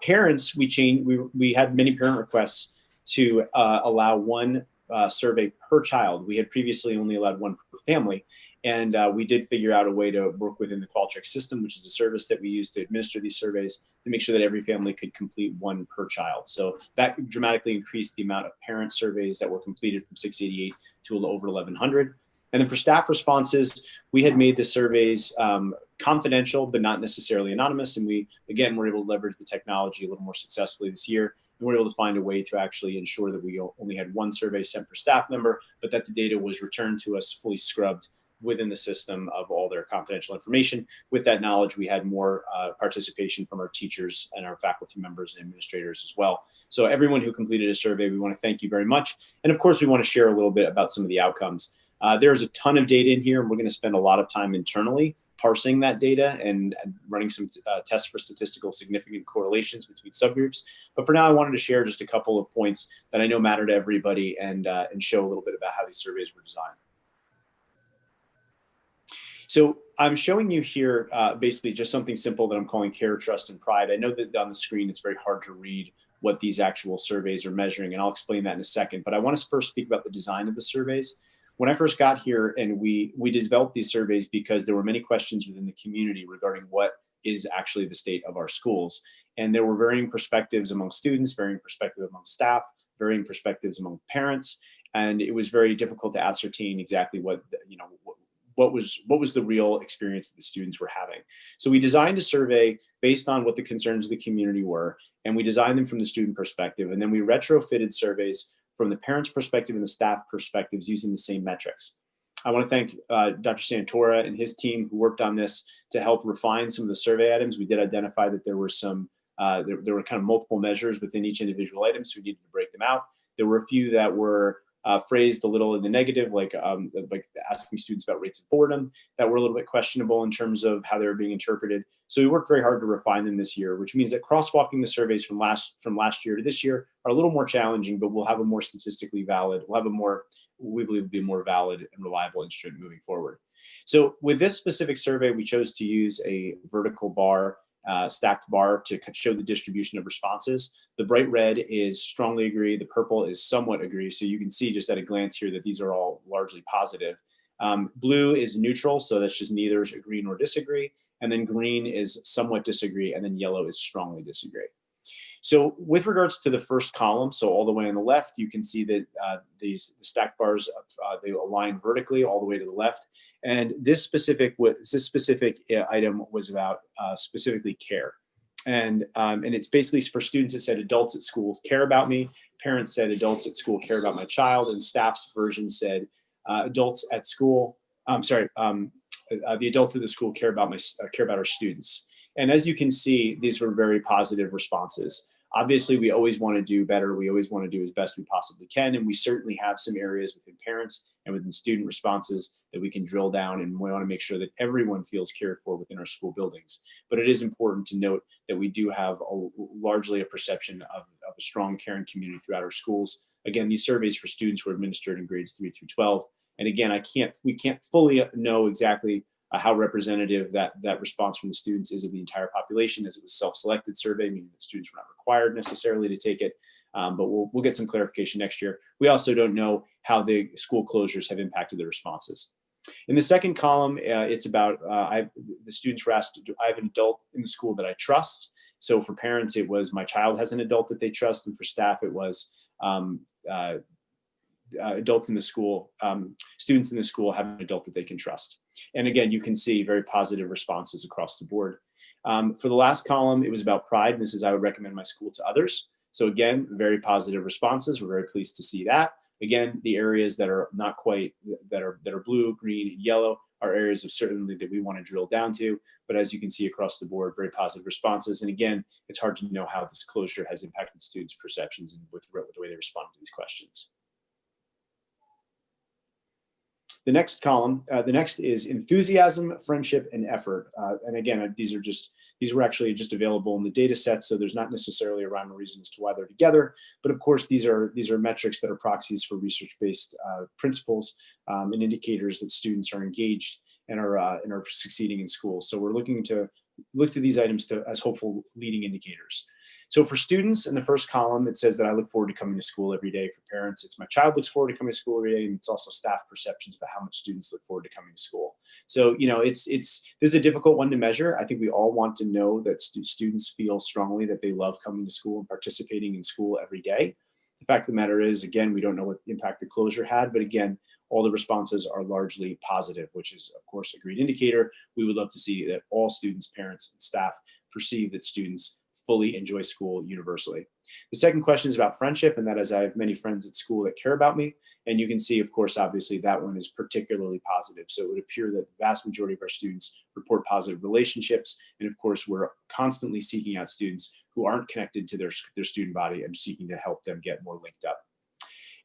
Parents, we had many parent requests to allow one survey per child. We had previously only allowed one per family. And we did figure out a way to work within the Qualtrics system, which is a service that we use to administer these surveys, to make sure that every family could complete one per child. So that dramatically increased the amount of parent surveys that were completed from 688 to a little over 1,100. And then for staff responses, we had made the surveys confidential, but not necessarily anonymous. And we, again, were able to leverage the technology a little more successfully this year. And we're able to find a way to actually ensure that we only had one survey sent per staff member, but that the data was returned to us fully scrubbed within the system of all their confidential information. With that knowledge, we had more participation from our teachers and our faculty members and administrators as well. So everyone who completed a survey, we want to thank you very much. And of course, we want to share a little bit about some of the outcomes. There's a ton of data in here, and we're going to spend a lot of time internally parsing that data and running some tests for statistical significant correlations between subgroups. But for now, I wanted to share just a couple of points that I know matter to everybody and show a little bit about how these surveys were designed. So I'm showing you here basically just something simple that I'm calling care, trust, and pride. I know that on the screen it's very hard to read what these actual surveys are measuring, and I'll explain that in a second. But I want to first speak about the design of the surveys. When I first got here, and we developed these surveys because there were many questions within the community regarding what is actually the state of our schools. And there were varying perspectives among students, varying perspectives among staff, varying perspectives among parents. And it was very difficult to ascertain exactly what was the real experience that the students were having. So we designed a survey based on what the concerns of the community were, and we designed them from the student perspective. And then we retrofitted surveys from the parents' perspective and the staff perspectives using the same metrics. I want to thank Dr. Santora and his team who worked on this to help refine some of the survey items. We did identify that there were some, there were kind of multiple measures within each individual item, so we needed to break them out. There were a few that were phrased a little in the negative, like asking students about rates of boredom, that were a little bit questionable in terms of how they were being interpreted. So we worked very hard to refine them this year, which means that crosswalking the surveys from last year to this year are a little more challenging, but we'll have a more statistically valid, we'll have a more, we believe will be more valid and reliable instrument moving forward. So with this specific survey, we chose to use a vertical bar, stacked bar to show the distribution of responses. The bright red is strongly agree, the purple is somewhat agree. So you can see just at a glance here that these are all largely positive. Blue is neutral, so that's just neither agree nor disagree. And then green is somewhat disagree, and then yellow is strongly disagree. So with regards to the first column, so all the way on the left, you can see that these stacked bars, they align vertically all the way to the left. And this specific item was about specifically care. And it's basically for students, it said adults at school care about me. Parents said adults at school care about my child. And staff's version said adults at school, the adults at the school care about our students. And as you can see, these were very positive responses. Obviously, we always want to do better. We always want to do as best we possibly can. And we certainly have some areas within parents and within student responses that we can drill down. And we want to make sure that everyone feels cared for within our school buildings. But it is important to note that we do have largely a perception of a strong caring community throughout our schools. Again, these surveys for students were administered in grades 3 through 12. And again, we can't fully know exactly how representative that response from the students is of the entire population, as it was self-selected survey, meaning that students were not required necessarily to take it. But we'll get some clarification next year. We also don't know how the school closures have impacted the responses. In the second column, it's about the students were asked, do I have an adult in the school that I trust? So for parents, it was my child has an adult that they trust, and for staff, it was adults in the school, students in the school have an adult that they can trust. And again, you can see very positive responses across the board. For the last column, it was about pride. This is, I would recommend my school to others. So again, very positive responses. We're very pleased to see that. Again, the areas that are not quite, that are blue, green, and yellow are areas of certainly that we want to drill down to. But as you can see across the board, very positive responses. And again, it's hard to know how this closure has impacted students' perceptions and with the way they respond to these questions. The next column, the next is enthusiasm, friendship, and effort. And again, these were actually just available in the data set, so there's not necessarily a rhyme or reason as to why they're together. But of course, these are metrics that are proxies for research-based principles and indicators that students are engaged and are succeeding in school. So we're looking to look to these items as hopeful leading indicators. So for students, in the first column, it says that I look forward to coming to school every day. For parents, it's my child looks forward to coming to school every day, and it's also staff perceptions about how much students look forward to coming to school. So, you know, this is a difficult one to measure. I think we all want to know that students feel strongly that they love coming to school and participating in school every day. The fact of the matter is, again, we don't know what impact the closure had, but again, all the responses are largely positive, which is, of course, a great indicator. We would love to see that all students, parents, and staff perceive that students fully enjoy school universally. The second question is about friendship, and that is I have many friends at school that care about me. And you can see, of course, obviously that one is particularly positive. So it would appear that the vast majority of our students report positive relationships. And of course, we're constantly seeking out students who aren't connected to their student body and seeking to help them get more linked up.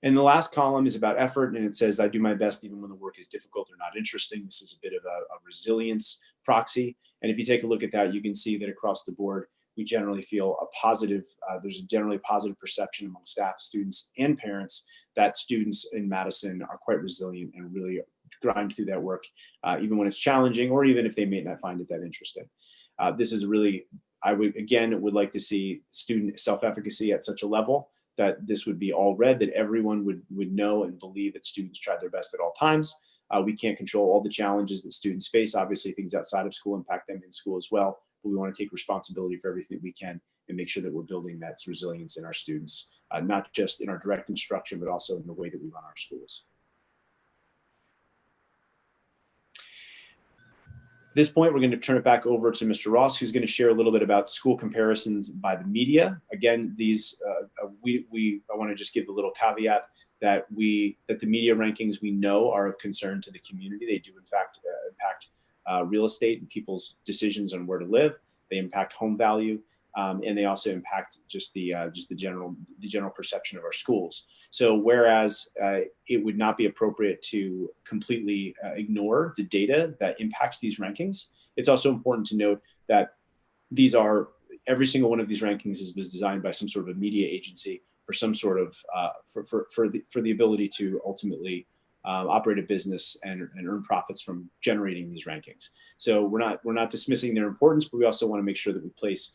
And the last column is about effort, and it says I do my best even when the work is difficult or not interesting. This is a bit of a resilience proxy. And if you take a look at that, you can see that across the board, we generally feel a positive, there's a generally positive perception among staff, students, and parents that students in Madison are quite resilient and really grind through that work, even when it's challenging, or even if they may not find it that interesting. This is really, I would like to see student self-efficacy at such a level that this would be all red, that everyone would know and believe that students tried their best at all times. We can't control all the challenges that students face. Obviously, things outside of school impact them in school as well. But we want to take responsibility for everything we can and make sure that we're building that resilience in our students, not just in our direct instruction, but also in the way that we run our schools. At this point, we're going to turn it back over to Mr. Ross, who's going to share a little bit about school comparisons by the media. Again, these I want to just give a little caveat that the media rankings we know are of concern to the community. They do in fact impact real estate and people's decisions on where to live. They impact home value, and they also impact just the general perception of our schools. So whereas it would not be appropriate to completely ignore the data that impacts these rankings, it's also important to note that every single one of these rankings was designed by some sort of a media agency for some sort of for the ability to ultimately operate a business and earn profits from generating these rankings. So we're not dismissing their importance, but we also want to make sure that we place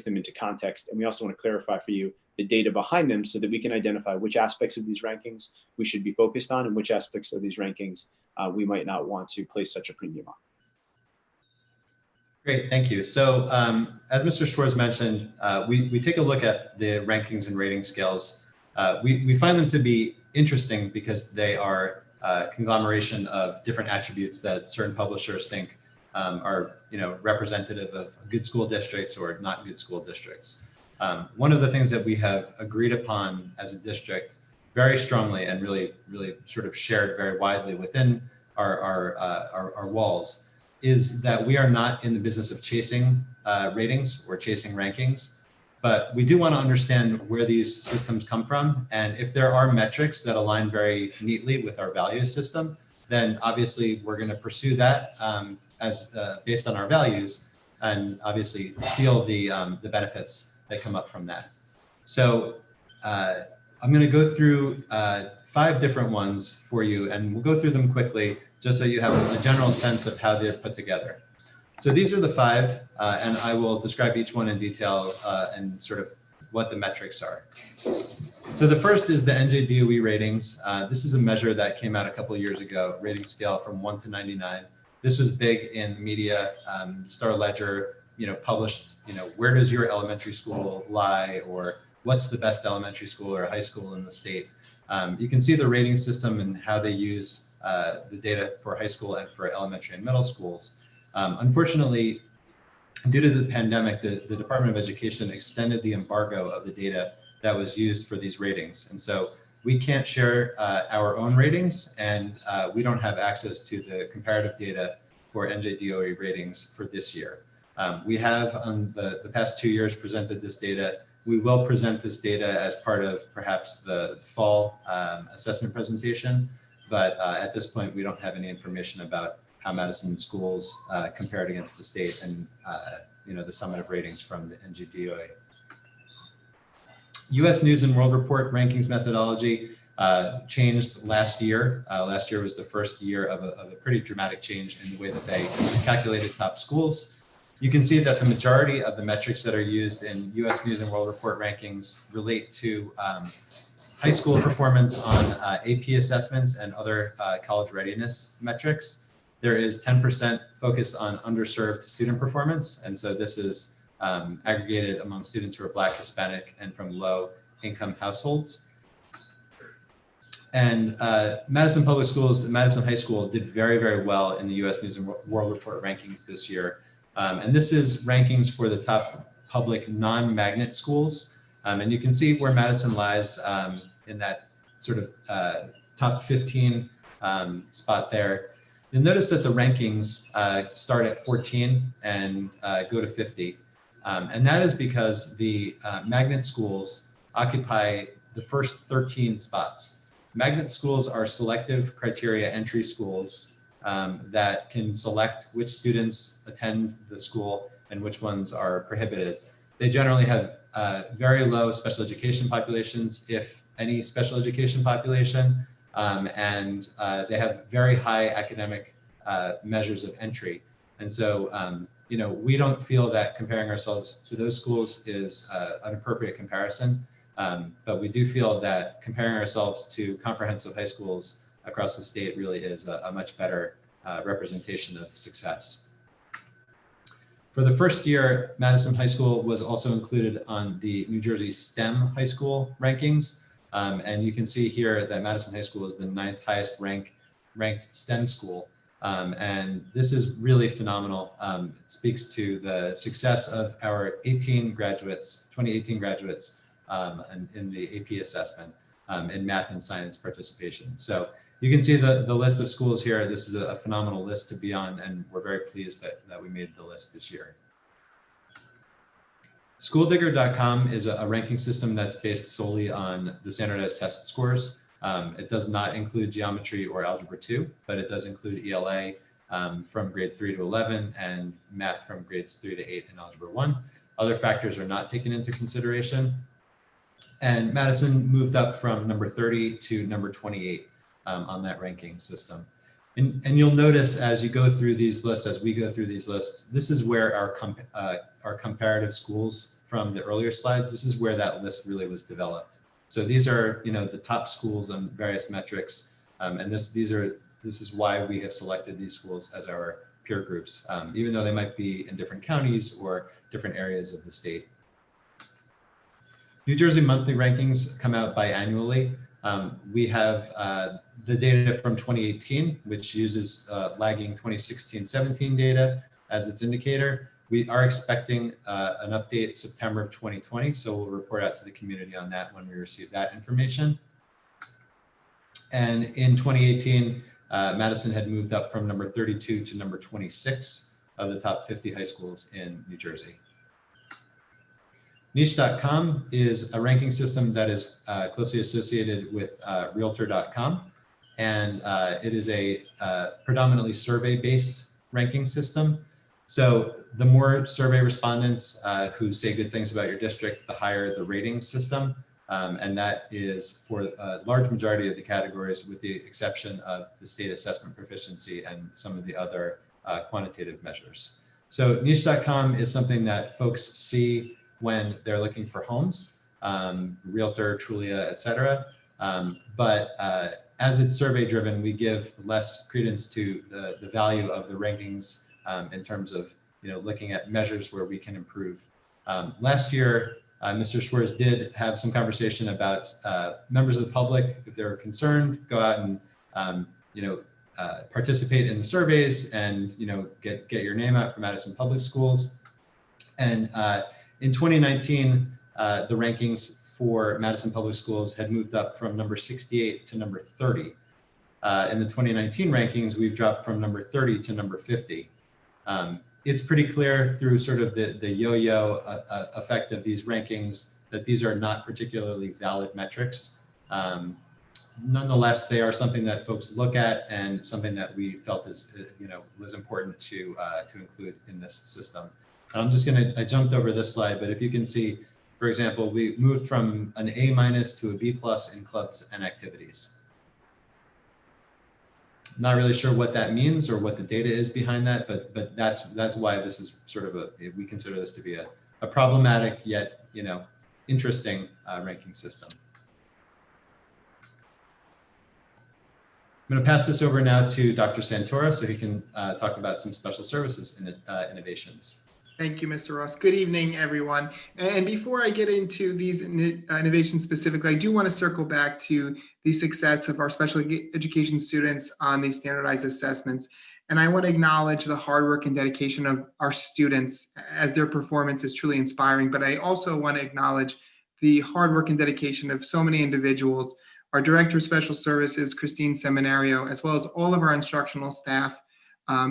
them into context, and we also want to clarify for you the data behind them so that we can identify which aspects of these rankings we should be focused on and which aspects of these rankings we might not want to place such a premium on. Great, thank you. So as Mr. Schwartz mentioned, we take a look at the rankings and rating scales. We find them to be interesting because they are a conglomeration of different attributes that certain publishers think are representative of good school districts or not good school districts. One of the things that we have agreed upon as a district very strongly and really sort of shared very widely within our walls is that we are not in the business of chasing ratings or chasing rankings, but we do want to understand where these systems come from. And if there are metrics that align very neatly with our value system, then obviously we're going to pursue that as based on our values, and obviously feel the benefits that come up from that. So I'm going to go through 5 different ones for you, and we'll go through them quickly just so you have a general sense of how they're put together. So these are the 5, and I will describe each one in detail and sort of what the metrics are. So the first is the NJDOE ratings. This is a measure that came out a couple of years ago, rating scale from 1 to 99. This was big in the media. Star Ledger, published, where does your elementary school lie, or what's the best elementary school or high school in the state? You can see the rating system and how they use the data for high school and for elementary and middle schools. Unfortunately, due to the pandemic, the Department of Education extended the embargo of the data that was used for these ratings. And so we can't share our own ratings, and we don't have access to the comparative data for NJDOE ratings for this year. We have on the past 2 years presented this data. We will present this data as part of perhaps the fall assessment presentation, but at this point, we don't have any information about how Madison schools compared against the state and the summative ratings from the NJDOE. U.S. News and World Report rankings methodology changed last year. Last year was the first year of a pretty dramatic change in the way that they calculated top schools. You can see that the majority of the metrics that are used in U.S. News and World Report rankings relate to high school performance on AP assessments and other college readiness metrics. There is 10% focused on underserved student performance. And so this is aggregated among students who are Black, Hispanic, and from low income households. And Madison Public Schools, Madison High School did very, very well in the US News and World Report rankings this year. And this is rankings for the top public non-magnet schools. And you can see where Madison lies in that sort of top 15 spot there. You'll notice that the rankings start at 14 and go to 50. And that is because the magnet schools occupy the first 13 spots. Magnet schools are selective criteria entry schools that can select which students attend the school and which ones are prohibited. They generally have very low special education populations, if any special education population, and they have very high academic measures of entry. And so, we don't feel that comparing ourselves to those schools is an appropriate comparison, but we do feel that comparing ourselves to comprehensive high schools across the state really is a much better representation of success. For the first year, Madison High School was also included on the New Jersey STEM high school rankings. And you can see here that Madison High School is the 9th highest ranked STEM school. And this is really phenomenal. It speaks to the success of our 2018 graduates in the AP assessment in math and science participation. So you can see the list of schools here. This is a phenomenal list to be on, and we're very pleased that we made the list this year. SchoolDigger.com is a ranking system that's based solely on the standardized test scores. It does not include geometry or algebra 2, but it does include ELA from grade 3 to 11 and math from grades 3 to 8 in algebra 1. Other factors are not taken into consideration. And Madison moved up from number 30 to number 28 on that ranking system. And you'll notice as you go through these lists, as we go through these lists, this is where our comparative schools from the earlier slides, this is where that list really was developed. So these are, the top schools on various metrics, and this is why we have selected these schools as our peer groups, even though they might be in different counties or different areas of the state. New Jersey monthly rankings come out biannually. We have the data from 2018, which uses lagging 2016-17 data as its indicator. We are expecting an update September of 2020, so we'll report out to the community on that when we receive that information. And in 2018, Madison had moved up from number 32 to number 26 of the top 50 high schools in New Jersey. Niche.com is a ranking system that is closely associated with Realtor.com, and it is a predominantly survey-based ranking system. So the more survey respondents who say good things about your district, the higher the rating system. And that is for a large majority of the categories, with the exception of the state assessment proficiency and some of the other quantitative measures. So niche.com is something that folks see when they're looking for homes, Realtor, Trulia, et cetera. But as it's survey driven, we give less credence to the value of the rankings in terms of looking at measures where we can improve. Last year, Mr. Schwartz did have some conversation about members of the public, if they're concerned, go out and participate in the surveys and get your name out for Madison Public Schools. And in 2019, the rankings for Madison Public Schools had moved up from number 68 to number 30. In the 2019 rankings, we've dropped from number 30 to number 50. It's pretty clear through sort of the yo-yo effect of these rankings that these are not particularly valid metrics. Nonetheless, they are something that folks look at and something that we felt was important to include in this system. And I jumped over this slide, but if you can see, for example, we moved from an A- to a B+ in clubs and activities. Not really sure what that means or what the data is behind that, but that's why this is sort of we consider this to be a problematic yet interesting ranking system. I'm going to pass this over now to Dr. Santoro so he can talk about some special services innovations. Thank you, Mr. Ross. Good evening, everyone. And before I get into these innovations specifically, I do want to circle back to the success of our special education students on these standardized assessments. And I want to acknowledge the hard work and dedication of our students as their performance is truly inspiring. But I also want to acknowledge the hard work and dedication of so many individuals, our Director of Special Services, Christine Seminario, as well as all of our instructional staff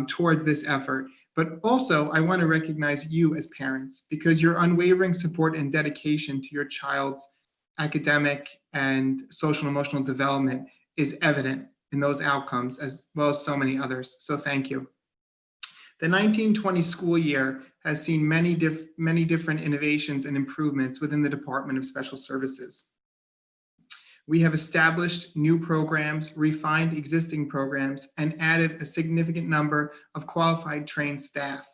towards this effort. But also, I want to recognize you as parents because your unwavering support and dedication to your child's academic and social and emotional development is evident in those outcomes as well as so many others. So thank you. The 1920 school year has seen many different innovations and improvements within the Department of Special Services. We have established new programs, refined existing programs, and added a significant number of qualified trained staff.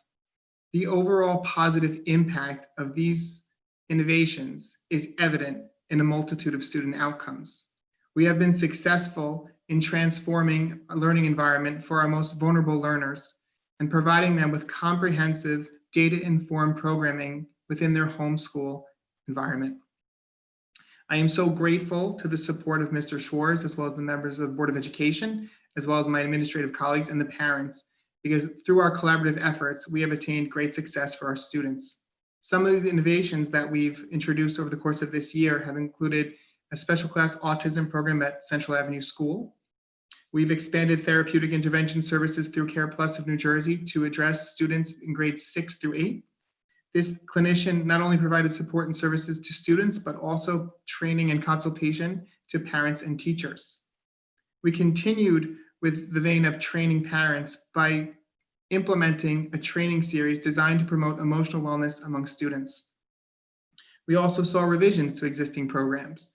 The overall positive impact of these innovations is evident in a multitude of student outcomes. We have been successful in transforming a learning environment for our most vulnerable learners and providing them with comprehensive data-informed programming within their homeschool environment. I am so grateful to the support of Mr. Schwartz, as well as the members of the Board of Education, as well as my administrative colleagues and the parents, because through our collaborative efforts, we have attained great success for our students. Some of the innovations that we've introduced over the course of this year have included a special class autism program at Central Avenue School. We've expanded therapeutic intervention services through Care Plus of New Jersey to address students in grades 6 through 8. This clinician not only provided support and services to students, but also training and consultation to parents and teachers. We continued with the vein of training parents by implementing a training series designed to promote emotional wellness among students. We also saw revisions to existing programs.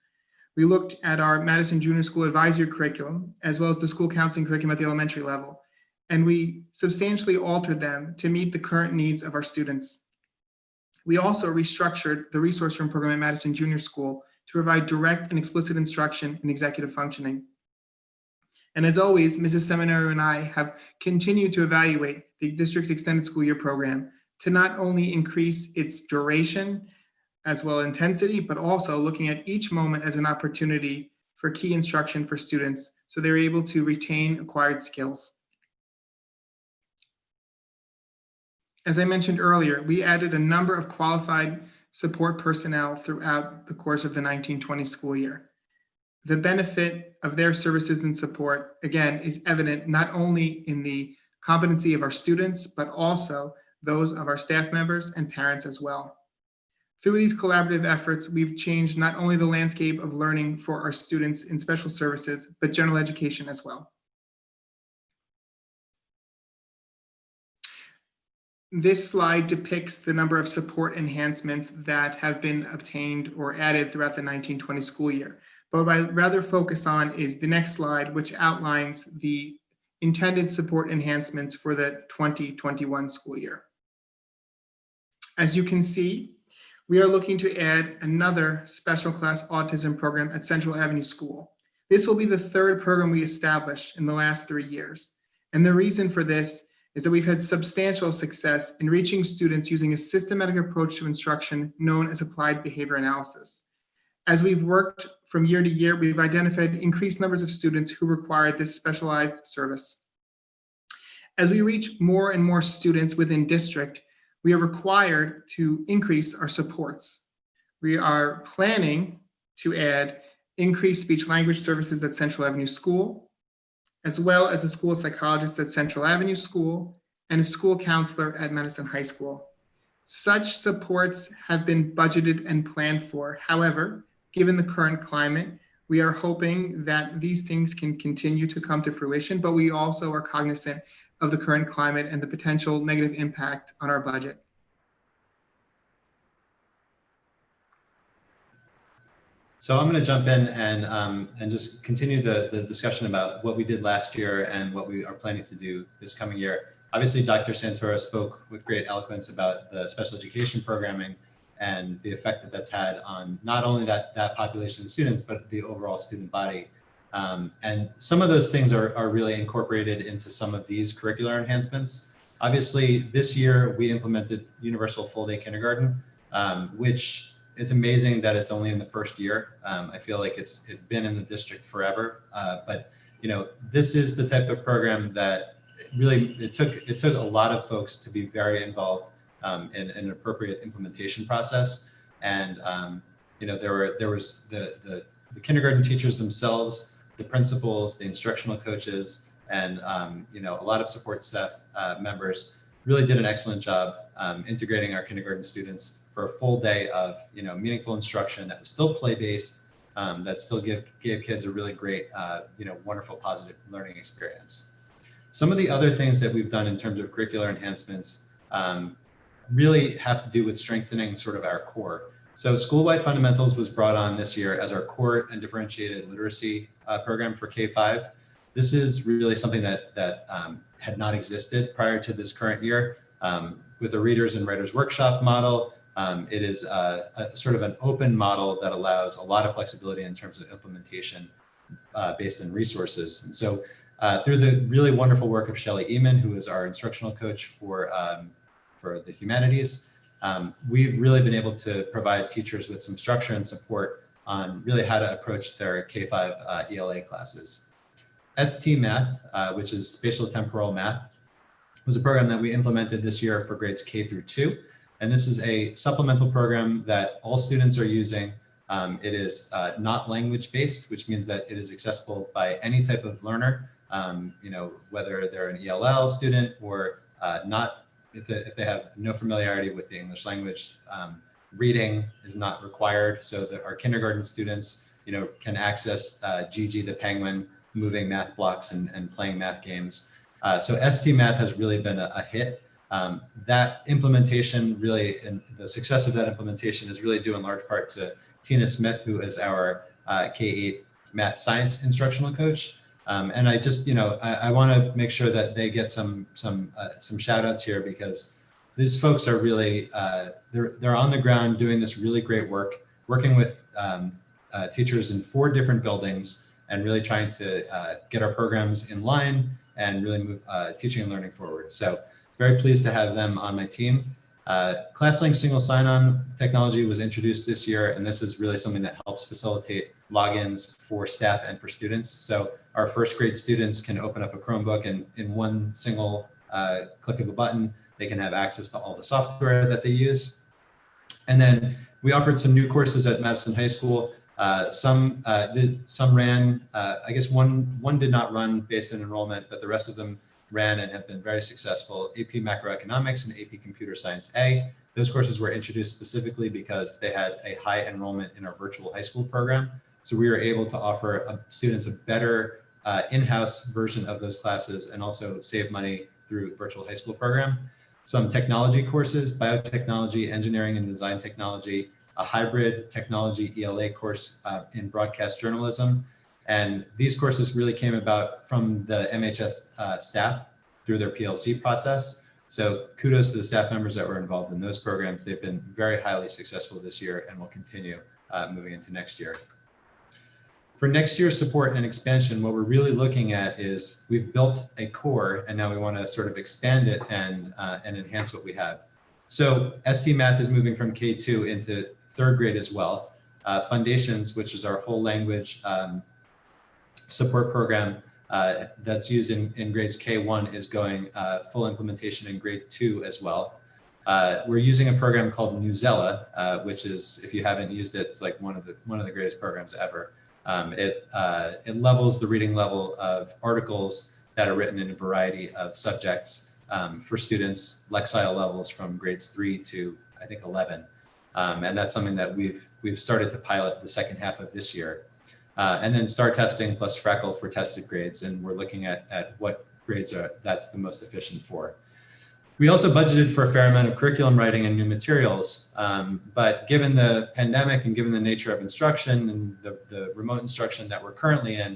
We looked at our Madison Junior School Advisory Curriculum, as well as the school counseling curriculum at the elementary level, and we substantially altered them to meet the current needs of our students. We also restructured the resource room program at Madison Junior School to provide direct and explicit instruction in executive functioning. And as always, Mrs. Seminario and I have continued to evaluate the district's extended school year program to not only increase its duration as well as intensity, but also looking at each moment as an opportunity for key instruction for students so they're able to retain acquired skills. As I mentioned earlier, we added a number of qualified support personnel throughout the course of the 1920 school year. The benefit of their services and support, again, is evident not only in the competency of our students, but also those of our staff members and parents as well. Through these collaborative efforts, we've changed not only the landscape of learning for our students in special services, but general education as well. This slide depicts the number of support enhancements that have been obtained or added throughout the 1920 school year. But what I'd rather focus on is the next slide, which outlines the intended support enhancements for the 2021 school year. As you can see, we are looking to add another special class autism program at Central Avenue School. This will be the third program we established in the last 3 years. And the reason for this is that we've had substantial success in reaching students using a systematic approach to instruction known as applied behavior analysis. As we've worked from year to year, we've identified increased numbers of students who require this specialized service. As we reach more and more students within district, we are required to increase our supports. We are planning to add increased speech language services at Central Avenue School, as well as a school psychologist at Central Avenue School and a school counselor at Madison High School. Such supports have been budgeted and planned for. However, given the current climate, we are hoping that these things can continue to come to fruition, but we also are cognizant of the current climate and the potential negative impact on our budget. So I'm going to jump in and just continue the discussion about what we did last year and what we are planning to do this coming year. Obviously, Dr. Santoro spoke with great eloquence about the special education programming and the effect that that's had on not only that population of students, but the overall student body. And some of those things are really incorporated into some of these curricular enhancements. Obviously, this year we implemented universal full day kindergarten, which it's amazing that it's only in the first year. I feel like it's been in the district forever, but this is the type of program that really it took a lot of folks to be very involved in an appropriate implementation process. And there was the kindergarten teachers themselves, the principals, the instructional coaches, and a lot of support staff members really did an excellent job integrating our kindergarten students for a full day of meaningful instruction that was still play-based, that still gave kids a really great wonderful positive learning experience. Some of the other things that we've done in terms of curricular enhancements really have to do with strengthening sort of our core. So School-Wide Fundamentals was brought on this year as our core and differentiated literacy program for K-5. This is really something that had not existed prior to this current year. With a Readers and Writers Workshop model, it is a sort of an open model that allows a lot of flexibility in terms of implementation based on resources. And so through the really wonderful work of Shelley Eman, who is our instructional coach for the humanities, we've really been able to provide teachers with some structure and support on really how to approach their K-5 ELA classes. ST Math, which is Spatial Temporal Math, was a program that we implemented this year for grades K through 2. And this is a supplemental program that all students are using. It is not language-based, which means that it is accessible by any type of learner, whether they're an ELL student or not, if they have no familiarity with the English language. Reading is not required, so that our kindergarten students, can access Gigi the Penguin, moving math blocks and playing math games. So ST Math has really been a hit. That implementation really, and the success of that implementation is really due in large part to Tina Smith, who is our K-8 math science instructional coach. And I just, I want to make sure that they get some shout outs here, because these folks are really, they're on the ground doing this really great work, working with teachers in 4 different buildings and really trying to get our programs in line and really move teaching and learning forward. So very pleased to have them on my team. ClassLink single sign-on technology was introduced this year, and this is really something that helps facilitate logins for staff and for students. So our first grade students can open up a Chromebook, and in one single click of a button, they can have access to all the software that they use. And then we offered some new courses at Madison High School. Some ran, I guess one did not run based on enrollment, but the rest of them ran and have been very successful. AP Macroeconomics and AP Computer Science A. Those courses were introduced specifically because they had a high enrollment in our virtual high school program. So we were able to offer students a better in-house version of those classes and also save money through virtual high school program. Some technology courses, biotechnology, engineering and design technology, a hybrid technology ELA course in broadcast journalism. And these courses really came about from the MHS staff through their PLC process. So kudos to the staff members that were involved in those programs. They've been very highly successful this year and will continue moving into next year. For next year's support and expansion, what we're really looking at is we've built a core and now we want to sort of expand it and enhance what we have. So ST Math is moving from K2 into third grade as well. Foundations, which is our whole language support program that's used in grades K1 is going full implementation in grade 2 as well. We're using a program called Newsela, which is, if you haven't used it, it's like one of the greatest programs ever. It levels the reading level of articles that are written in a variety of subjects for students, Lexile levels from grades 3 to I think 11, and that's something that we've started to pilot the second half of this year, and then STAR testing plus Freckle for tested grades, and we're looking at what grades that's the most efficient for. We also budgeted for a fair amount of curriculum writing and new materials, but given the pandemic and given the nature of instruction and the remote instruction that we're currently in,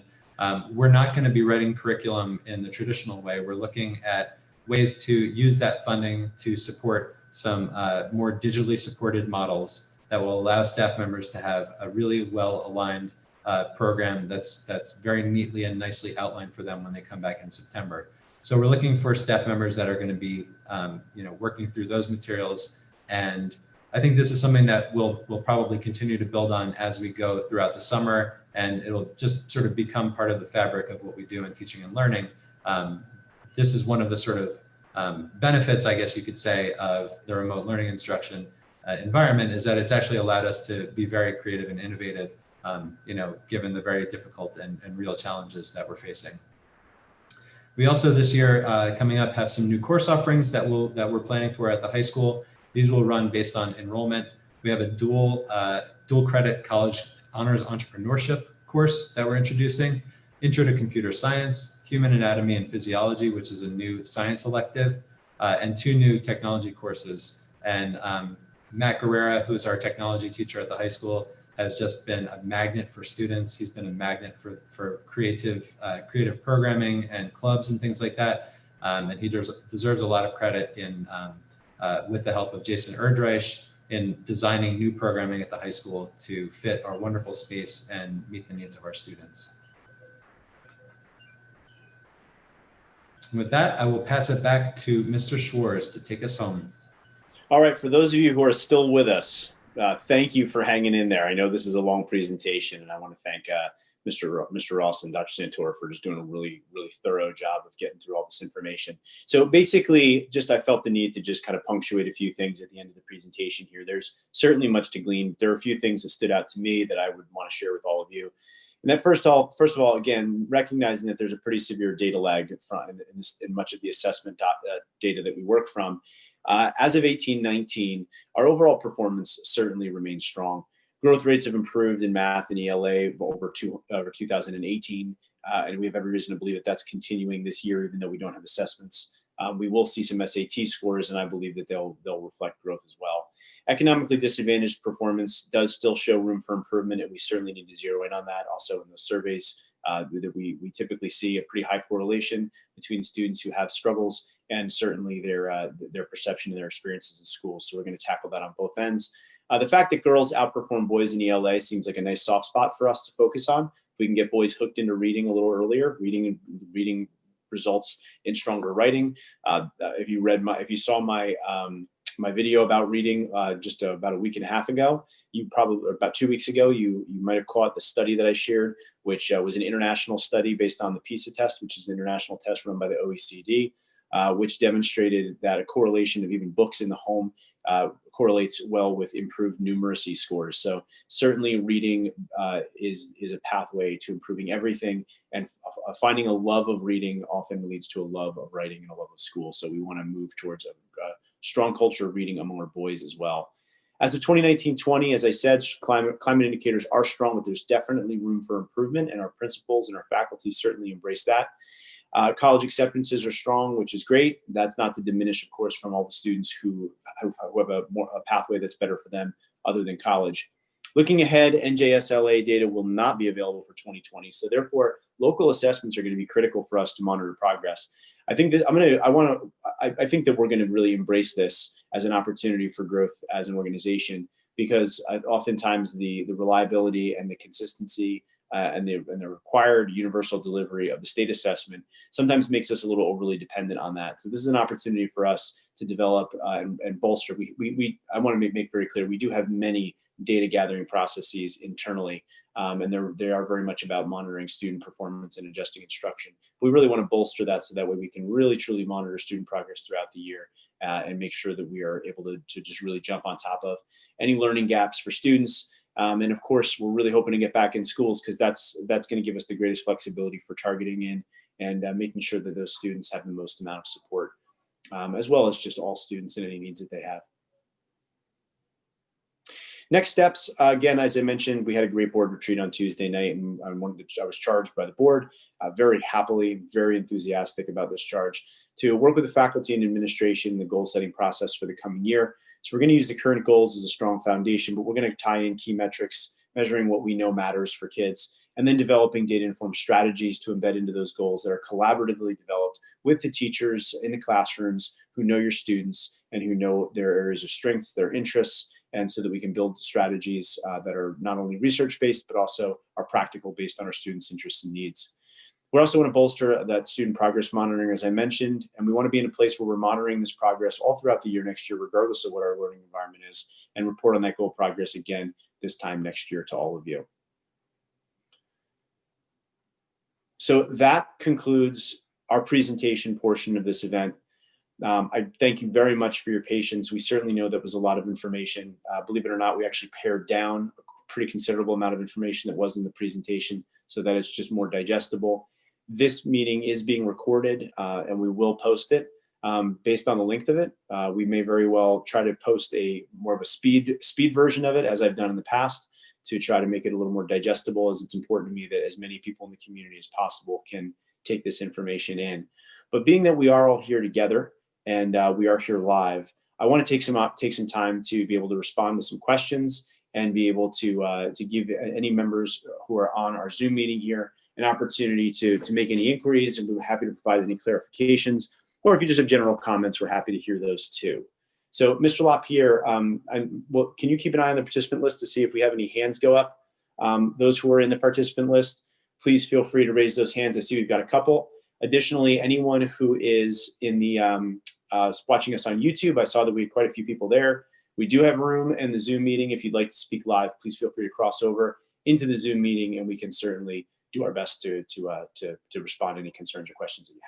we're not going to be writing curriculum in the traditional way. We're looking at ways to use that funding to support some more digitally supported models that will allow staff members to have a really well-aligned program that's very neatly and nicely outlined for them when they come back in September. So we're looking for staff members that are going to be, working through those materials. And I think this is something that we'll probably continue to build on as we go throughout the summer, and it'll just sort of become part of the fabric of what we do in teaching and learning. This is one of the sort of benefits, I guess you could say, of the remote learning instruction environment, is that it's actually allowed us to be very creative and innovative, given the very difficult and real challenges that we're facing. We also this year coming up have some new course offerings that we're planning for at the high school. These will run based on enrollment. We have a dual credit college honors entrepreneurship course that we're introducing, Intro to Computer Science, Human Anatomy and Physiology, which is a new science elective, and 2 new technology courses. And Matt Guerrera, who's our technology teacher at the high school, has just been a magnet for students. He's been a magnet for creative programming and clubs and things like that. And he deserves a lot of credit in with the help of Jason Erdreich in designing new programming at the high school to fit our wonderful space and meet the needs of our students. And with that, I will pass it back to Mr. Schwartz to take us home. All right, for those of you who are still with us, thank you for hanging in there. I know this is a long presentation, and I want to thank Mr. Ross and Dr. Santor for just doing a really, really thorough job of getting through all this information. So basically, I felt the need to just kind of punctuate a few things at the end of the presentation here. There's certainly much to glean. There are a few things that stood out to me that I would want to share with all of you. And that first of all, again, recognizing that there's a pretty severe data lag in much of the assessment data that we work from. As of 18-19, our overall performance certainly remains strong. Growth rates have improved in math and ELA over 2018, and we have every reason to believe that that's continuing this year, even though we don't have assessments. We will see some SAT scores, and I believe that they'll reflect growth as well. Economically disadvantaged performance does still show room for improvement, and we certainly need to zero in on that. Also in the surveys, that we typically see a pretty high correlation between students who have struggles and certainly their perception and their experiences in school. So we're going to tackle that on both ends. The fact that girls outperform boys in ELA seems like a nice soft spot for us to focus on. If we can get boys hooked into reading a little earlier, reading results in stronger writing. If you saw my video about reading just about a week and a half ago, about 2 weeks ago, you might have caught the study that I shared, which was an international study based on the PISA test, which is an international test run by the OECD, which demonstrated that a correlation of even books in the home correlates well with improved numeracy scores. So certainly reading is a pathway to improving everything, and finding a love of reading often leads to a love of writing and a love of school. So we want to move towards a strong culture of reading among our boys as well. As of 2019-20, as I said, climate indicators are strong, but there's definitely room for improvement, and our principals and our faculty certainly embrace that. College acceptances are strong, which is great. That's not to diminish, of course, from all the students who have a pathway that's better for them other than college. Looking ahead, NJSLA data will not be available for 2020. So therefore, local assessments are going to be critical for us to monitor progress. I think that I think that we're going to really embrace this as an opportunity for growth as an organization, because oftentimes the reliability and the consistency and the required universal delivery of the state assessment sometimes makes us a little overly dependent on that. So this is an opportunity for us to develop and bolster. I want to make very clear, we do have many data gathering processes internally, and they are very much about monitoring student performance and adjusting instruction. We really want to bolster that so that way we can really truly monitor student progress throughout the year and make sure that we are able to just really jump on top of any learning gaps for students. And of course, we're really hoping to get back in schools because that's going to give us the greatest flexibility for targeting in and making sure that those students have the most amount of support, as well as just all students and any needs that they have. Next steps, again, as I mentioned, we had a great board retreat on Tuesday night, and I was charged by the board very happily, very enthusiastic about this charge to work with the faculty and administration in the goal setting process for the coming year. So we're going to use the current goals as a strong foundation, but we're going to tie in key metrics, measuring what we know matters for kids, and then developing data-informed strategies to embed into those goals that are collaboratively developed with the teachers in the classrooms who know your students and who know their areas of strengths, their interests, and so that we can build strategies that are not only research-based, but also are practical based on our students' interests and needs. We also want to bolster that student progress monitoring, as I mentioned, and we want to be in a place where we're monitoring this progress all throughout the year next year, regardless of what our learning environment is, and report on that goal progress again this time next year to all of you. So that concludes our presentation portion of this event. I thank you very much for your patience. We certainly know that was a lot of information. Believe it or not, we actually pared down a pretty considerable amount of information that was in the presentation so that it's just more digestible. This meeting is being recorded and we will post it based on the length of it. We may very well try to post more of a speed version of it, as I've done in the past, to try to make it a little more digestible, as it's important to me that as many people in the community as possible can take this information in. But being that we are all here together and we are here live, I want to take some time to be able to respond to some questions and be able to give any members who are on our Zoom meeting here an opportunity to make any inquiries, and we're happy to provide any clarifications. Or if you just have general comments, we're happy to hear those too. So Mr. LaPierre, can you keep an eye on the participant list to see if we have any hands go up? Those who are in the participant list, please feel free to raise those hands. I see we've got a couple. Additionally, anyone who is in the watching us on YouTube, I saw that we had quite a few people there. We do have room in the Zoom meeting. If you'd like to speak live, please feel free to cross over into the Zoom meeting, and we can certainly do our best to respond to any concerns or questions that you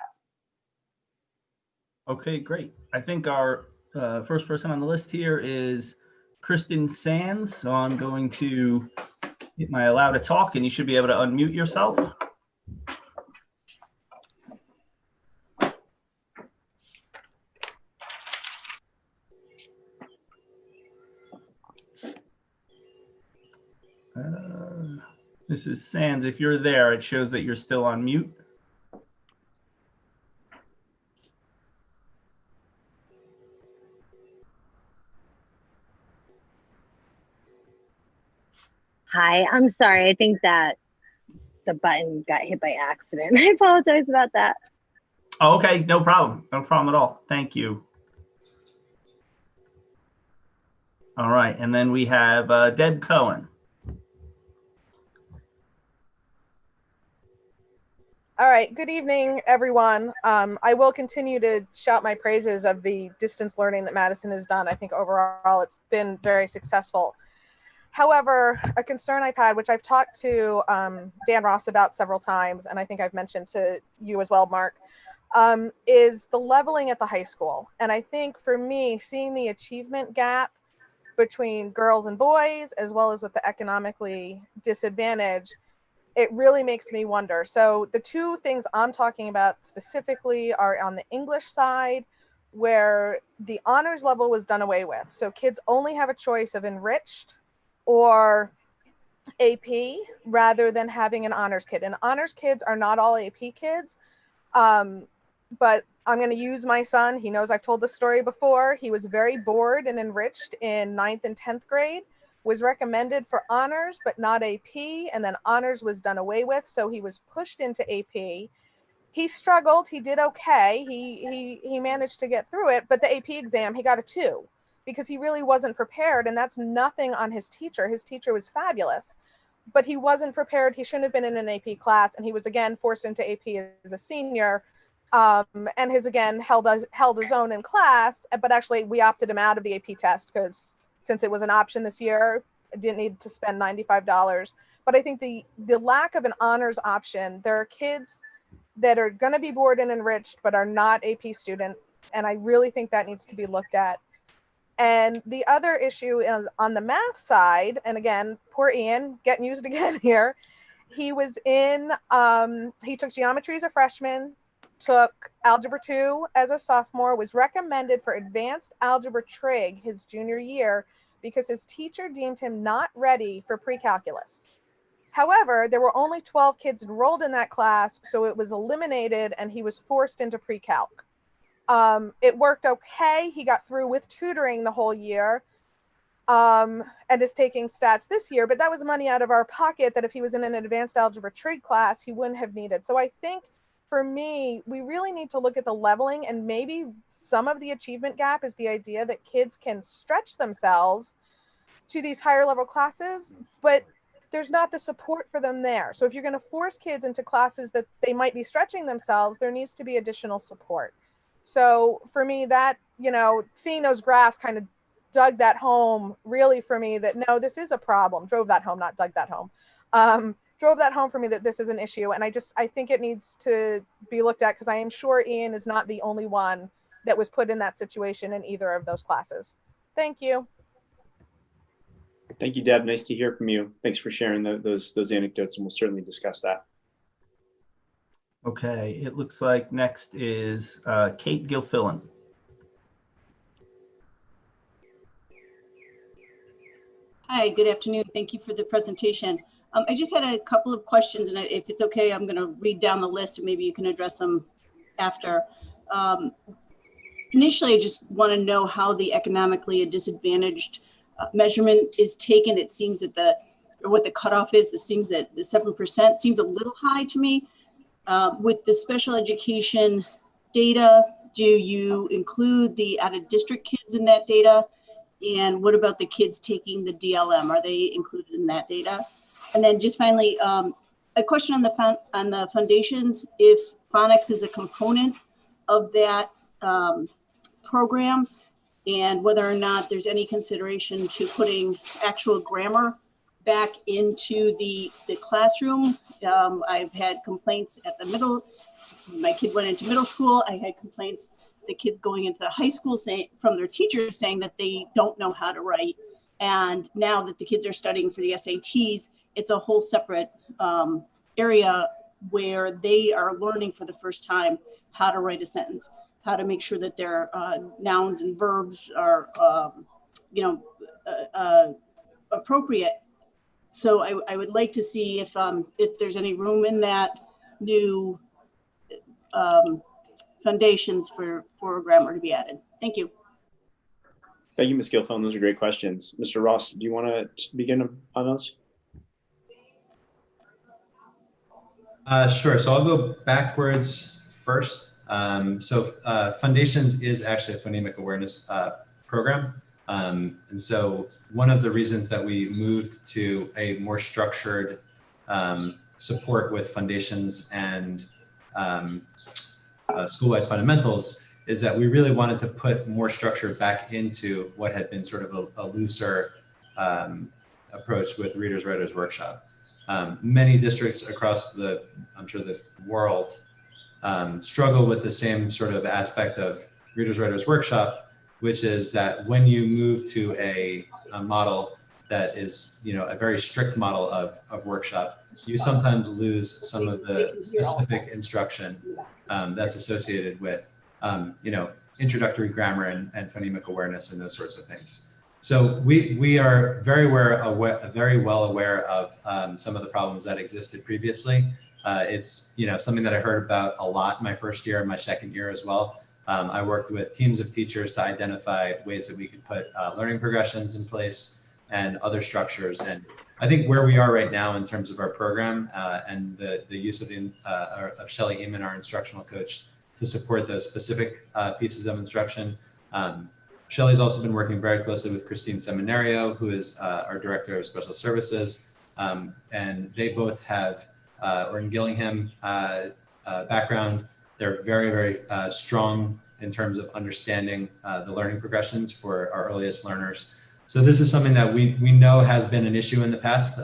have. Okay, great. I think our first person on the list here is Kristen Sands. So I'm going to hit my allow to talk, and you should be able to unmute yourself. Mrs. Sands, if you're there, it shows that you're still on mute. Hi, I'm sorry. I think that the button got hit by accident. I apologize about that. Oh, okay, no problem. No problem at all. Thank you. All right, and then we have Deb Cohen. All right, good evening, everyone. I will continue to shout my praises of the distance learning that Madison has done. I think overall it's been very successful. However, a concern I've had, which I've talked to Dan Ross about several times, and I think I've mentioned to you as well, Mark, is the leveling at the high school. And I think for me, seeing the achievement gap between girls and boys, as well as with the economically disadvantaged, it really makes me wonder. So the two things I'm talking about specifically are on the English side, where the honors level was done away with. So kids only have a choice of enriched or AP rather than having an honors kid. And honors kids are not all AP kids. But I'm going to use my son. He knows I've told this story before. He was very bored and enriched in 9th and 10th grade. Was recommended for honors, but not AP, and then honors was done away with, so he was pushed into AP. He struggled. He did okay. He managed to get through it, but the AP exam, he got a 2 because he really wasn't prepared, and that's nothing on his teacher. His teacher was fabulous. but he wasn't prepared. He shouldn't have been in an AP class, and he was again forced into AP as a senior, and has again held his own in class. But actually, we opted him out of the AP test because since it was an option this year, I didn't need to spend $95. But I think the lack of an honors option, there are kids that are going to be bored and enriched but are not AP students, and I really think that needs to be looked at. And the other issue is on the math side, and again, poor Ian getting used again here. He was in, he took geometry as a freshman, took algebra 2 as a sophomore, was recommended for advanced algebra trig his junior year because his teacher deemed him not ready for pre-calculus. However, there were only 12 kids enrolled in that class, so it was eliminated and he was forced into pre-calc. It worked okay. He got through with tutoring the whole year, and is taking stats this year, but that was money out of our pocket that if he was in an advanced algebra trig class, he wouldn't have needed. So I think for me, we really need to look at the leveling, and maybe some of the achievement gap is the idea that kids can stretch themselves to these higher level classes, but there's not the support for them there. So if you're going to force kids into classes that they might be stretching themselves, there needs to be additional support. So for me, that, you know, seeing those graphs kind of dug that home really for me that no, this is a problem. Drove that home, not dug that home. Drove that home for me that this is an issue. And I think it needs to be looked at because I am sure Ian is not the only one that was put in that situation in either of those classes. Thank you. Thank you, Deb. Nice to hear from you. Thanks for sharing those anecdotes, and we'll certainly discuss that. Okay, it looks like next is Kate Gilfillan. Hi, good afternoon. Thank you for the presentation. I just had a couple of questions, and if it's okay, I'm going to read down the list and maybe you can address them after. Initially, I just want to know how the economically disadvantaged measurement is taken. It seems that what the cutoff is, it seems that the 7% seems a little high to me. With the special education data, do you include the out-of-district kids in that data? And what about the kids taking the DLM? Are they included in that data? And then just finally, a question on the foundations. If phonics is a component of that program, and whether or not there's any consideration to putting actual grammar back into the classroom. I've had complaints at the middle. My kid went into middle school. I had complaints, the kid going into the high school from their teachers saying that they don't know how to write. And now that the kids are studying for the SATs, it's a whole separate area where they are learning for the first time how to write a sentence, how to make sure that their nouns and verbs are, appropriate. So I would like to see if there's any room in that new foundations for grammar to be added. Thank you. Thank you, Ms. Gilfillan. Those are great questions. Mr. Ross, do you want to begin on those? Sure. So I'll go backwards first. Foundations is actually a phonemic awareness program. And so one of the reasons that we moved to a more structured support with foundations and school-wide fundamentals is that we really wanted to put more structure back into what had been sort of a looser approach with Readers Writers Workshop. Many districts across the world struggle with the same sort of aspect of Readers Writers Workshop, which is that when you move to a model that is, a very strict model of workshop, you sometimes lose some of the specific instruction that's associated with, introductory grammar and phonemic awareness and those sorts of things. So we are very well aware of some of the problems that existed previously. It's something that I heard about a lot my first year and my second year as well. I worked with teams of teachers to identify ways that we could put learning progressions in place and other structures. And I think where we are right now in terms of our program and the use of Shelley Eamon, our instructional coach, to support those specific pieces of instruction. Shelley's also been working very closely with Christine Seminario, who is our Director of Special Services, And they both have Orton Gillingham background. They're very, very strong in terms of understanding the learning progressions for our earliest learners. So this is something that we know has been an issue in the past,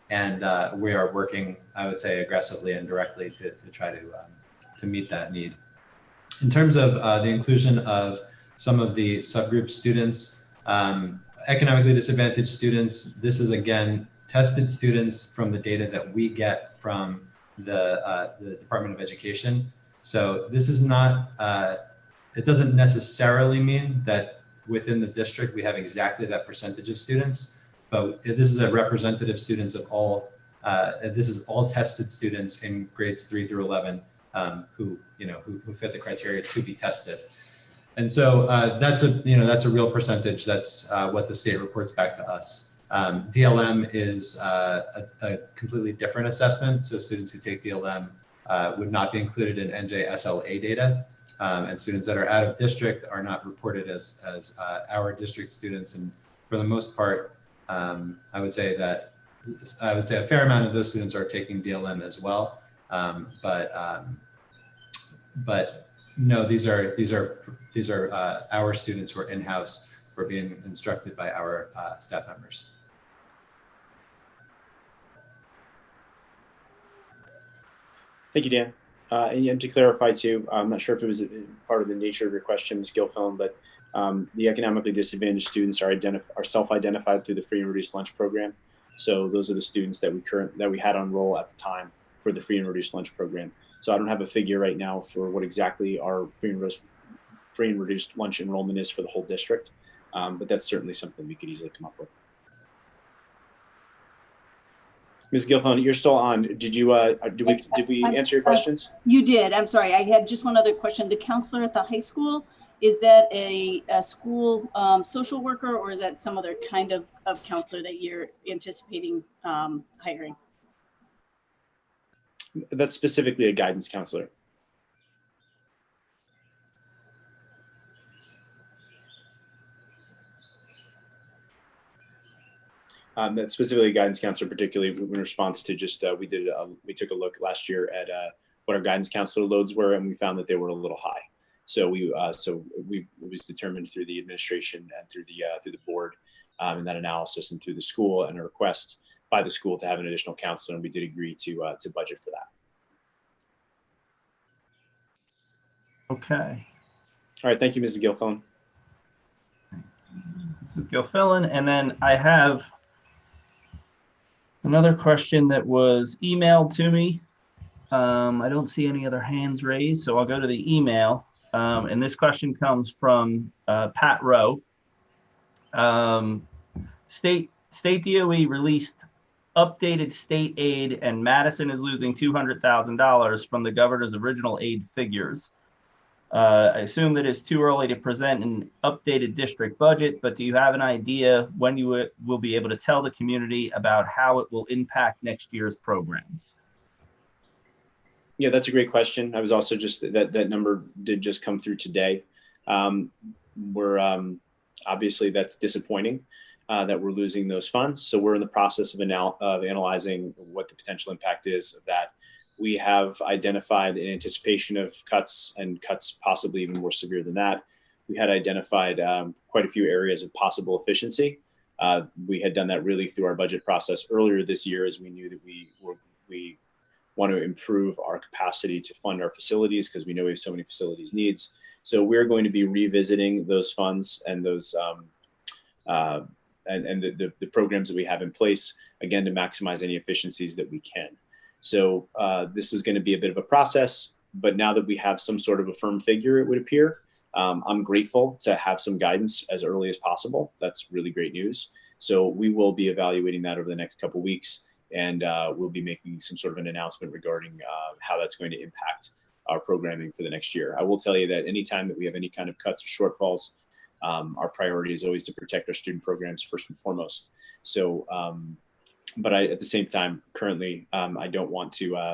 and we are working, I would say, aggressively and directly to try to meet that need. In terms of the inclusion of some of the subgroup students, economically disadvantaged students, this is again tested students from the data that we get from the Department of Education. So this is not, it doesn't necessarily mean that within the district we have exactly that percentage of students, but this is a representative students of all, this is all tested students in grades 3 through 11 who fit the criteria to be tested. And so that's a real percentage. That's what the state reports back to us. DLM is a completely different assessment. So students who take DLM would not be included in NJSLA data. And students that are out of district are not reported as our district students. And for the most part, I would say a fair amount of those students are taking DLM as well. But no, these are our students who are in-house, who are being instructed by our staff members. Thank you, Dan. And to clarify too, I'm not sure if it was part of the nature of your question, Ms. Gilfillan, but the economically disadvantaged students are self-identified through the free and reduced lunch program. So those are the students that we had on roll at the time for the free and reduced lunch program. So I don't have a figure right now for what exactly our free and reduced lunch enrollment is for the whole district, but that's certainly something we could easily come up with. Ms. Gilfillan, you're still on. Did we answer your questions? You did. I'm sorry. I had just one other question. The counselor at the high school, is that a school social worker, or is that some other kind of counselor that you're anticipating hiring? That's specifically a guidance counselor. That's specifically a guidance counselor, particularly in response to just we took a look last year at what our guidance counselor loads were, and we found that they were a little high. So it was determined through the administration and through the board in that analysis and through the school and a request by the school to have an additional counselor, and we did agree to budget for that. Okay. All right, thank you, Mrs. Gilfillan. Mrs. Gilfillan, and then I have another question that was emailed to me. I don't see any other hands raised, so I'll go to the email. And this question comes from Pat Rowe. State DOE released updated state aid, and Madison is losing $200,000 from the governor's original aid figures. I assume that it's too early to present an updated district budget, but do you have an idea when you will be able to tell the community about how it will impact next year's programs? Yeah, that's a great question. I was also just that number did just come through today. Obviously that's disappointing that we're losing those funds. So we're in the process of analyzing what the potential impact is of that. We have identified in anticipation of cuts, and cuts possibly even more severe than that. We had identified quite a few areas of possible efficiency. We had done that really through our budget process earlier this year, as we knew that we want to improve our capacity to fund our facilities because we know we have so many facilities needs. So we're going to be revisiting those funds and those the programs that we have in place, again, to maximize any efficiencies that we can. So this is going to be a bit of a process, but now that we have some sort of a firm figure, it would appear, I'm grateful to have some guidance as early as possible. That's really great news. So we will be evaluating that over the next couple of weeks, and we'll be making some sort of an announcement regarding how that's going to impact our programming for the next year. I will tell you that anytime that we have any kind of cuts or shortfalls, our priority is always to protect our student programs first and foremost. So, but at the same time, currently, I don't want to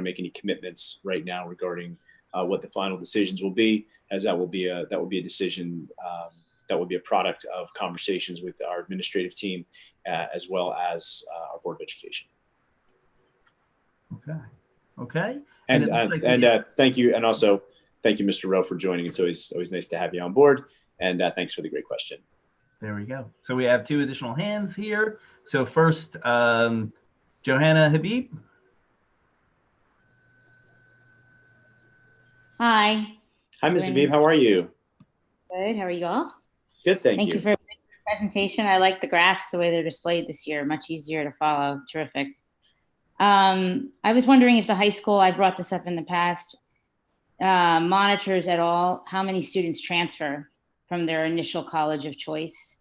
make any commitments right now regarding what the final decisions will be, as that will be a decision that will be a product of conversations with our administrative team as well as our Board of Education. Okay. And it looks like thank you, and also thank you, Mr. Rowe, for joining. It's always nice to have you on board, and thanks for the great question. There we go. So we have 2 additional hands here. So first, Johanna Habib. Hi. Hi, Ms. Habib. How are you? Good. How are you all? Good, thank Thank you. you for the presentation. I like the graphs, the way they're displayed this year. Much easier to follow. Terrific. I was wondering if the high school, I brought this up in the past, monitors at all how many students transfer from their initial college of choice.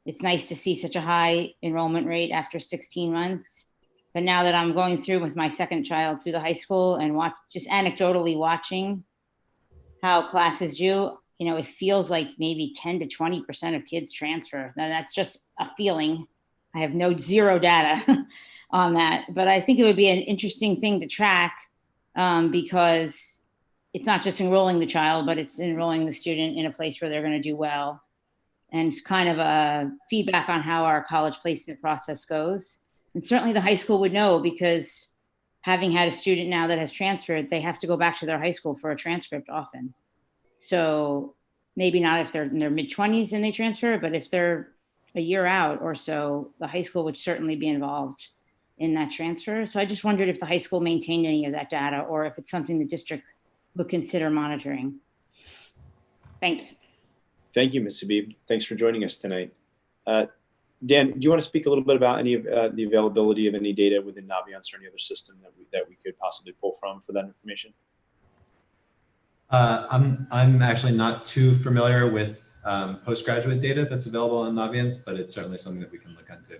It's nice to see such a high enrollment rate after 16 months. But now that I'm going through with my second child through the high school and just anecdotally watching how classes do, it feels like maybe 10 to 20% of kids transfer. Now that's just a feeling. I have zero data on that, but I think it would be an interesting thing to track because it's not just enrolling the child, but it's enrolling the student in a place where they're going to do well. And it's kind of a feedback on how our college placement process goes. And certainly the high school would know, because having had a student now that has transferred, they have to go back to their high school for a transcript often. So maybe not if they're in their mid-20s and they transfer, but if they're a year out or so, the high school would certainly be involved in that transfer. So I just wondered if the high school maintained any of that data, or if it's something the district would consider monitoring. Thanks. Thank you, Ms. Habib. Thanks for joining us tonight. Dan, do you want to speak a little bit about any of the availability of any data within Naviance or any other system that we could possibly pull from for that information? I'm actually not too familiar with postgraduate data that's available on Naviance, but it's certainly something that we can look into.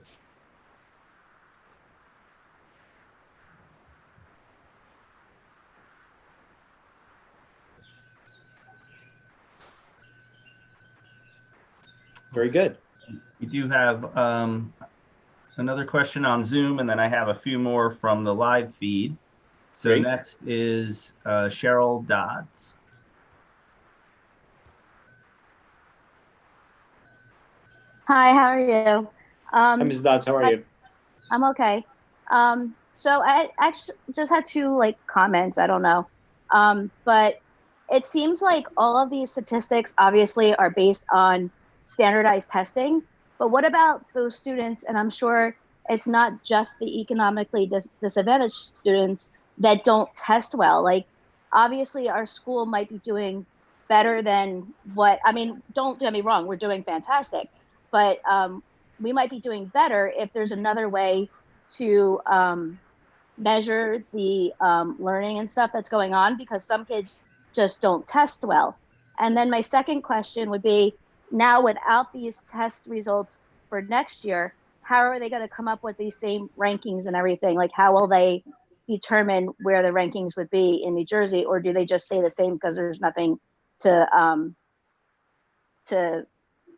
Very good. We do have another question on Zoom, and then I have a few more from the live feed. So Great. Next is Cheryl Dodds. Hi, how are you? Hi, Ms. Dodds, how are you? I'm okay. So I actually just had 2 comments. I don't know. But it seems like all of these statistics obviously are based on standardized testing. But what about those students? And I'm sure it's not just the economically disadvantaged students that don't test well. Obviously our school might be doing better than don't get me wrong, we're doing fantastic. But we might be doing better if there's another way to measure the learning and stuff that's going on, because some kids just don't test well. And then my second question would be, now without these test results for next year, how are they going to come up with these same rankings and everything? How will they determine where the rankings would be in New Jersey, or do they just stay the same because there's nothing to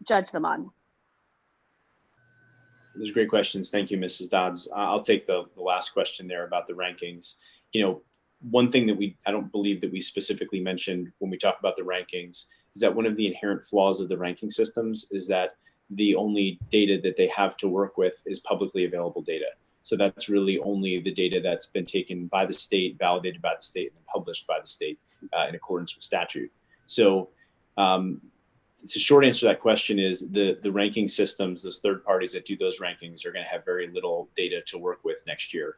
judge them on? Those are great questions. Thank you, Mrs. Dodds. I'll take the last question there about the rankings. One thing that I don't believe that we specifically mentioned when we talk about the rankings is that one of the inherent flaws of the ranking systems is that the only data that they have to work with is publicly available data. So that's really only the data that's been taken by the state, validated by the state, and published by the state in accordance with statute. So the short answer to that question is the ranking systems, those third parties that do those rankings, are going to have very little data to work with next year.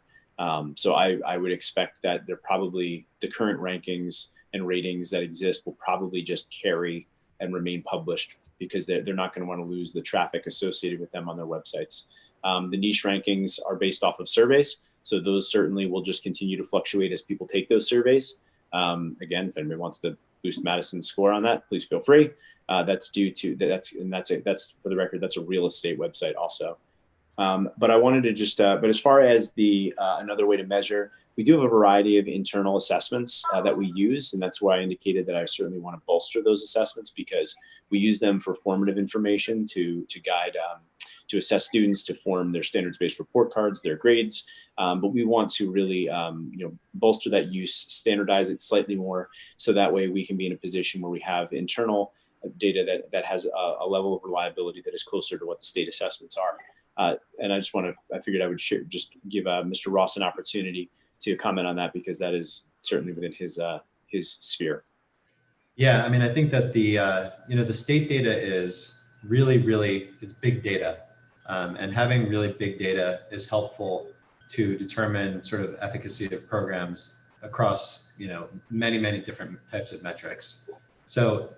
So I would expect that they're probably, the current rankings and ratings that exist will probably just carry and remain published, because they're not going to want to lose the traffic associated with them on their websites. The niche rankings are based off of surveys, so those certainly will just continue to fluctuate as people take those surveys. Again, if anybody wants to boost Madison's score on that, please feel free. That's due to that's for the record, that's a real estate website also. But I wanted to just, but as far as the another way to measure, we do have a variety of internal assessments that we use, and that's why I indicated that I certainly want to bolster those assessments, because we use them for formative information to guide, to assess students, to form their standards-based report cards, their grades. But we want to really, bolster that use, standardize it slightly more, so that way we can be in a position where we have internal data that has a level of reliability that is closer to what the state assessments are. And I figured I would just give Mr. Ross an opportunity to comment on that, because that is certainly within his sphere. Yeah, I mean, I think that the state data is really, it's big data. And having really big data is helpful to determine sort of efficacy of programs across, many different types of metrics. So,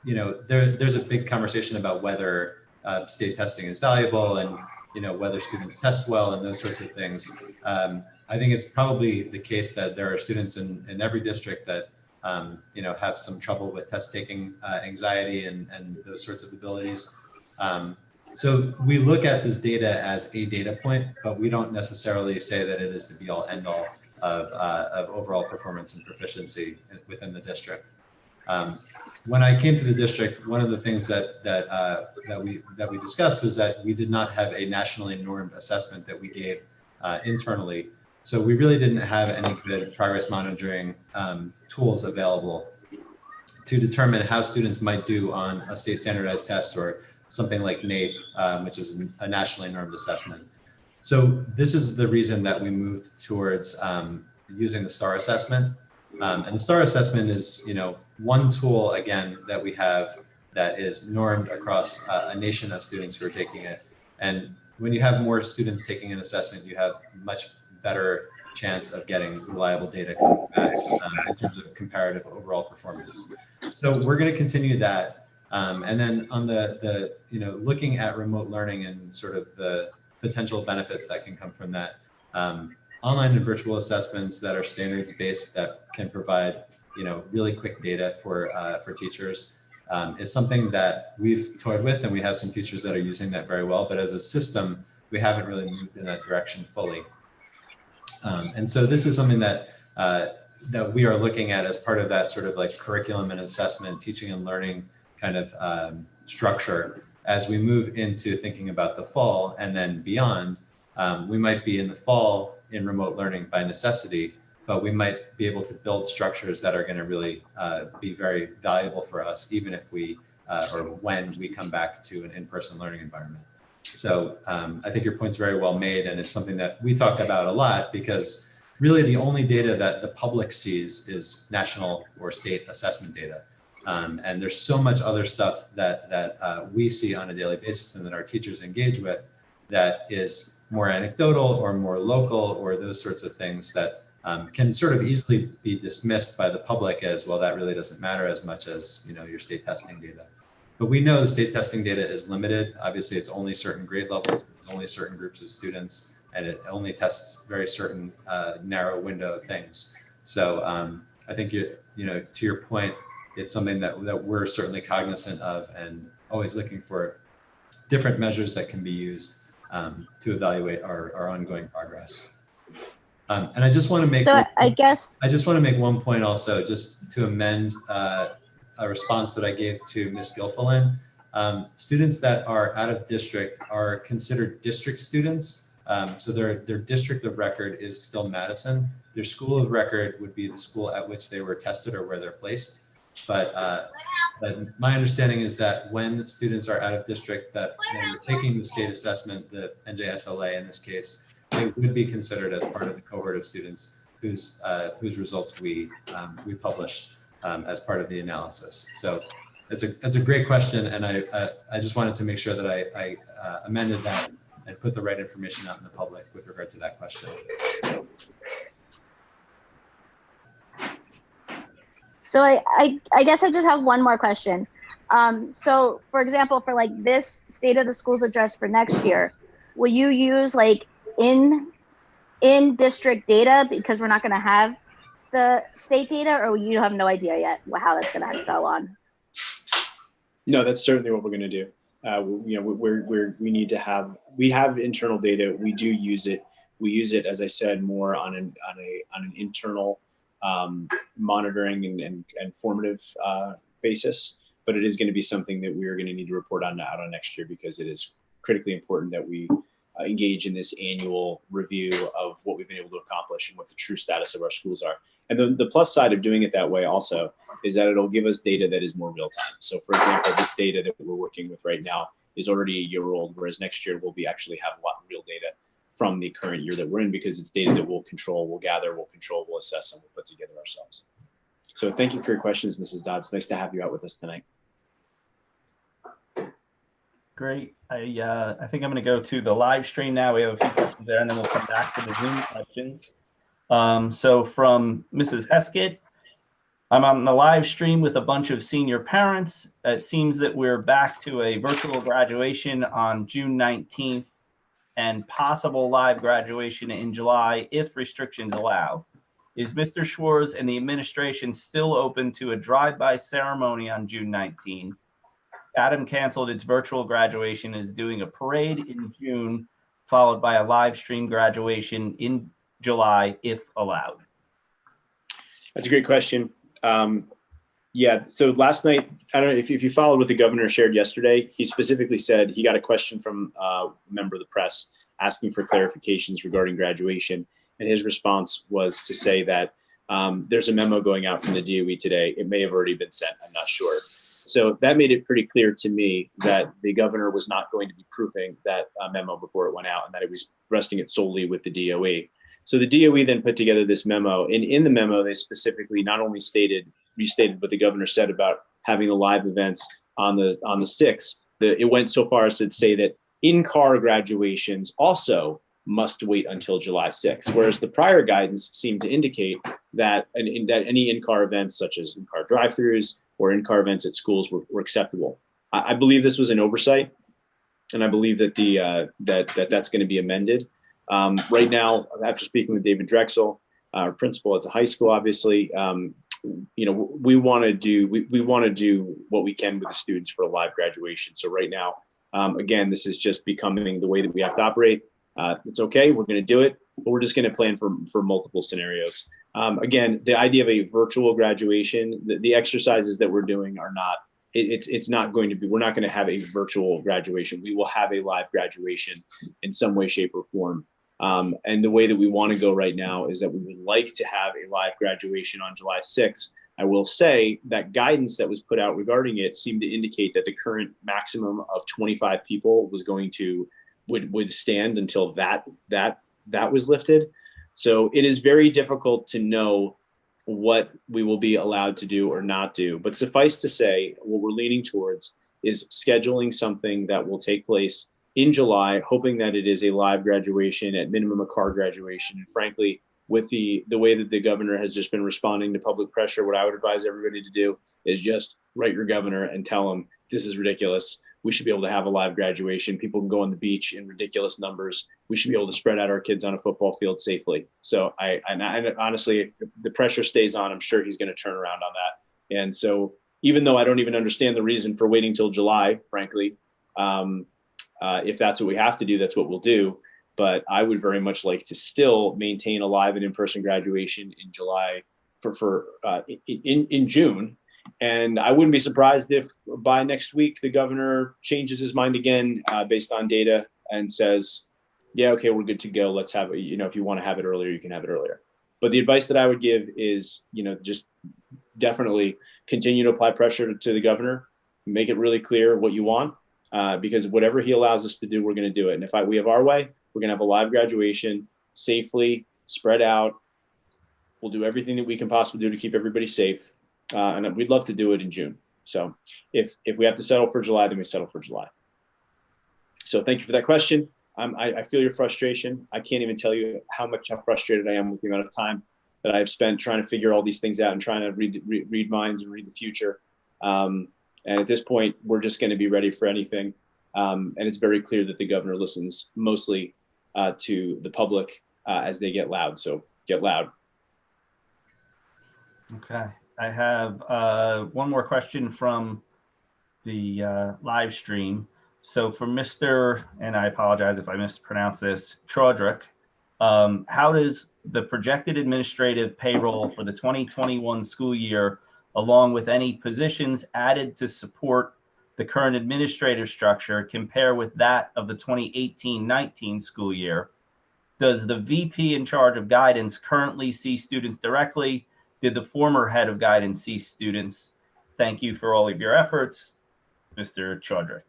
there's a big conversation about whether state testing is valuable and, whether students test well and those sorts of things. I think it's probably the case that there are students in every district that have some trouble with test taking anxiety and those sorts of abilities. So we look at this data as a data point, but we don't necessarily say that it is the be all end all of overall performance and proficiency within the district. When I came to the district, one of the things that we discussed was that we did not have a nationally normed assessment that we gave internally. So we really didn't have any good progress monitoring tools available to determine how students might do on a state standardized test or something like NAEP, which is a nationally normed assessment. So this is the reason that we moved towards using the STAR assessment. And the STAR assessment is, one tool, again, that we have that is normed across a nation of students who are taking it. And when you have more students taking an assessment, you have much better chance of getting reliable data coming back in terms of comparative overall performance. So we're going to continue that. And then on the looking at remote learning and sort of the potential benefits that can come from that, online and virtual assessments that are standards based that can provide really quick data for teachers is something that we've toyed with, and we have some teachers that are using that very well. But as a system, we haven't really moved in that direction fully. And so this is something that that we are looking at as part of that sort of like curriculum and assessment, teaching and learning kind of structure as we move into thinking about the fall and then beyond. We might be in the fall in remote learning by necessity, but we might be able to build structures that are going to really be very valuable for us, even if we or when we come back to an in-person learning environment. So I think your point's very well made, and it's something that we talked about a lot, because really the only data that the public sees is national or state assessment data. And there's so much other stuff that we see on a daily basis and that our teachers engage with that is more anecdotal or more local, or those sorts of things that can sort of easily be dismissed by the public as, well, that really doesn't matter as much as your state testing data. But we know the state testing data is limited. Obviously, it's only certain grade levels, it's only certain groups of students, and it only tests very certain narrow window of things. So I think to your point, it's something that we're certainly cognizant of and always looking for different measures that can be used to evaluate our ongoing progress. And I just want to make I just want to make one point also, just to amend a response that I gave to Ms. Gilfillan. Students that are out of district are considered district students. So their district of record is still Madison. Their school of record would be the school at which they were tested or where they're placed. But my understanding is that when students are out of district, that when you're taking the state assessment, the NJSLA in this case, they would be considered as part of the cohort of students whose results we publish as part of the analysis. So it's a great question, and I just wanted to make sure that I amended that and put the right information out in the public with regard to that question. So I guess I just have one more question. So for example, for like this State of the Schools address for next year, will you use like in district data because we're not going to have the state data, or you have no idea yet how that's going to go on? No, that's certainly what we're going to do. We have internal data. We do use it. We use it, as I said, more on an internal monitoring and formative basis, but it is going to be something that we are going to need to report out on next year, because it is critically important that we engage in this annual review of what we've been able to accomplish and what the true status of our schools are. And the plus side of doing it that way also is that it'll give us data that is more real time. So for example, this data that we're working with right now is already a year old, whereas next year we'll actually have a lot of real data from the current year that we're in, because it's data that we'll control, we'll gather, we'll control, we'll assess, and we'll put together ourselves. So thank you for your questions, Mrs. Dodds. Nice to have you out with us tonight. Great. I think I'm going to go to the live stream now. We have a few questions there, and then we'll come back to the Zoom questions. So from Mrs. Heskett, I'm on the live stream with a bunch of senior parents. It seems that we're back to a virtual graduation on June 19th and possible live graduation in July if restrictions allow. Is Mr. Schwartz and the administration still open to a drive-by ceremony on June 19th? Adam canceled its virtual graduation, is doing a parade in June, followed by a live stream graduation in July, if allowed. That's a great question. Yeah, so last night, I don't know if you followed what the governor shared yesterday. He specifically said he got a question from a member of the press asking for clarifications regarding graduation. And his response was to say that there's a memo going out from the DOE today. It may have already been sent, I'm not sure. So that made it pretty clear to me that the governor was not going to be proofing that memo before it went out, and that it was resting it solely with the DOE. So the DOE then put together this memo, and in the memo, they specifically not only restated what the governor said about having the live events on the 6th, it went so far as to say that in-car graduations also must wait until July 6th, whereas the prior guidance seemed to indicate that any in-car events, such as in-car drive-thrus or in-car events at schools, were acceptable. I believe this was an oversight, and I believe that that's going to be amended. Right now, after speaking with David Drexel, our principal at the high school, obviously, we want to do what we can with the students for a live graduation. So right now, again, this is just becoming the way that we have to operate. It's okay, we're going to do it, but we're just going to plan for multiple scenarios. Again, the idea of a virtual graduation, the exercises that we're doing are not, it's not going to be, we're not going to have a virtual graduation. We will have a live graduation in some way, shape, or form. And the way that we want to go right now is that we would like to have a live graduation on July 6th. I will say that guidance that was put out regarding it seemed to indicate that the current maximum of 25 people was going to would stand until that was lifted. So it is very difficult to know what we will be allowed to do or not do. But suffice to say, what we're leaning towards is scheduling something that will take place in July, hoping that it is a live graduation, at minimum a car graduation. And frankly, with the way that the governor has just been responding to public pressure, what I would advise everybody to do is just write your governor and tell him, this is ridiculous. We should be able to have a live graduation. People can go on the beach in ridiculous numbers. We should be able to spread out our kids on a football field safely. So I honestly, if the pressure stays on, I'm sure he's going to turn around on that. And so even though I don't even understand the reason for waiting till July, frankly, if that's what we have to do, that's what we'll do. But I would very much like to still maintain a live and in-person graduation in July in June. And I wouldn't be surprised if by next week the governor changes his mind again based on data and says, yeah, okay, we're good to go. Let's have it. If you want to have it earlier, you can have it earlier. But the advice that I would give is, just definitely continue to apply pressure to the governor, make it really clear what you want, because whatever he allows us to do, we're going to do it. And if we have our way, we're going to have a live graduation safely, spread out. We'll do everything that we can possibly do to keep everybody safe. And we'd love to do it in June. So if we have to settle for July, then we settle for July. So thank you for that question. I feel your frustration. I can't even tell you how frustrated I am with the amount of time that I've spent trying to figure all these things out and trying to read minds and read the future. And at this point, we're just going to be ready for anything. And it's very clear that the governor listens mostly to the public as they get loud. So get loud. Okay. I have one more question from the live stream. So for Mr., and I apologize if I mispronounce this, Chaudhry, how does the projected administrative payroll for the 2021 school year, along with any positions added to support the current administrative structure, compare with that of the 2018-19 school year? Does the VP in charge of guidance currently see students directly? Did the former head of guidance see students? Thank you for all of your efforts, Mr. Chaudhry.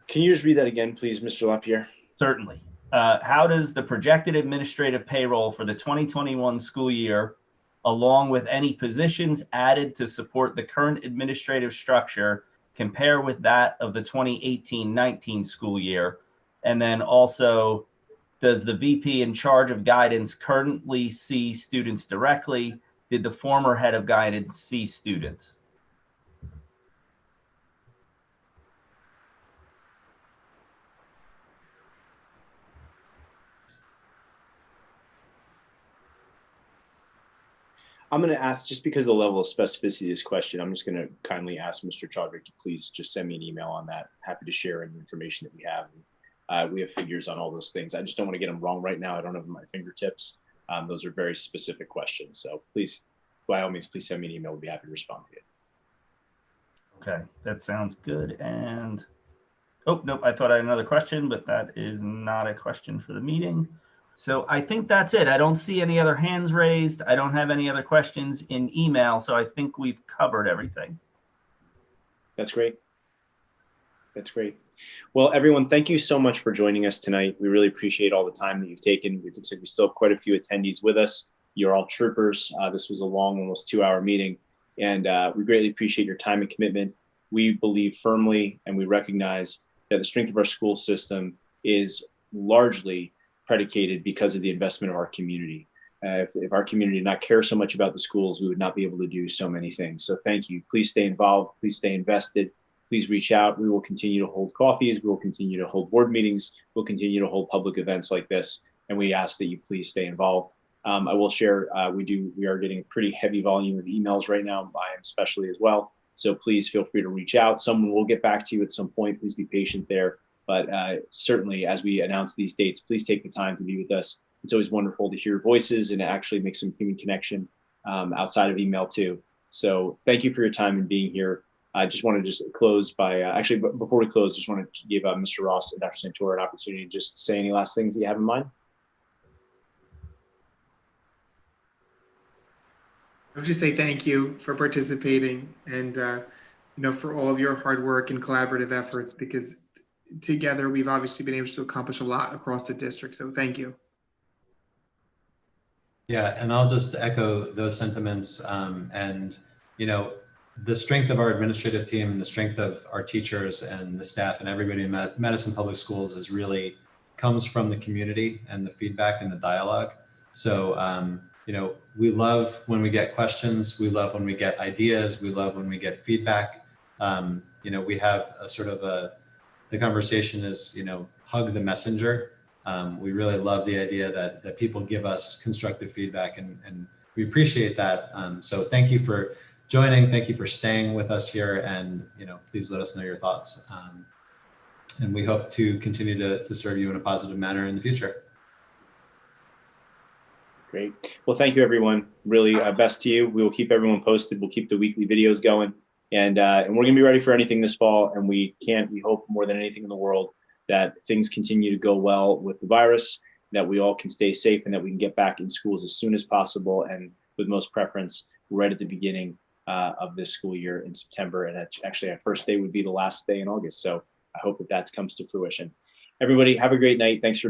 Can you just read that again, please, Mr. Lapierre? Certainly. How does the projected administrative payroll for the 2021 school year, along with any positions added to support the current administrative structure, compare with that of the 2018-19 school year? And then also, does the VP in charge of guidance currently see students directly? Did the former head of guidance see students? I'm going to ask, just because of the level of specificity of this question, I'm just going to kindly ask Mr. Chaudhry to please just send me an email on that. Happy to share any information that we have. We have figures on all those things. I just don't want to get them wrong right now. I don't have them at my fingertips. Those are very specific questions. So please, by all means, please send me an email. We'll be happy to respond to you. Okay, that sounds good. And, oh, nope, I thought I had another question, but that is not a question for the meeting. So I think that's it. I don't see any other hands raised. I don't have any other questions in email. So I think we've covered everything. That's great. That's great. Well, everyone, thank you so much for joining us tonight. We really appreciate all the time that you've taken. It looks like we still have quite a few attendees with us. You're all troopers. This was a long, almost 2-hour meeting, and we greatly appreciate your time and commitment. We believe firmly and we recognize that the strength of our school system is largely predicated because of the investment of our community. If our community did not care so much about the schools, we would not be able to do so many things. So thank you. Please stay involved. Please stay invested. Please reach out. We will continue to hold coffees. We will continue to hold board meetings. We'll continue to hold public events like this. And we ask that you please stay involved. I will share, we are getting a pretty heavy volume of emails right now, I am especially as well. So please feel free to reach out. Someone will get back to you at some point. Please be patient there. But certainly, as we announce these dates, please take the time to be with us. It's always wonderful to hear voices and actually make some human connection outside of email too. So thank you for your time and being here. I just want to just close by, actually, before we close, just want to give Mr. Ross and Dr. Santoro an opportunity to just say any last things that you have in mind. I'll just say thank you for participating and, for all of your hard work and collaborative efforts, because together we've obviously been able to accomplish a lot across the district. So thank you. Yeah, and I'll just echo those sentiments. The strength of our administrative team and the strength of our teachers and the staff and everybody in Madison Public Schools is really comes from the community and the feedback and the dialogue. So, we love when we get questions. We love when we get ideas. We love when we get feedback. We have a sort of the conversation is, hug the messenger. We really love the idea that people give us constructive feedback, and we appreciate that. So thank you for joining. Thank you for staying with us here, and please let us know your thoughts. And we hope to continue to serve you in a positive manner in the future. Great. Well, thank you, everyone. Really, best to you. We will keep everyone posted. We'll keep the weekly videos going, and we're going to be ready for anything this fall. And we hope more than anything in the world that things continue to go well with the virus, that we all can stay safe, and that we can get back in schools as soon as possible, and with most preference right at the beginning of this school year in September. And actually our first day would be the last day in August. So I hope that comes to fruition. Everybody have a great night. Thanks for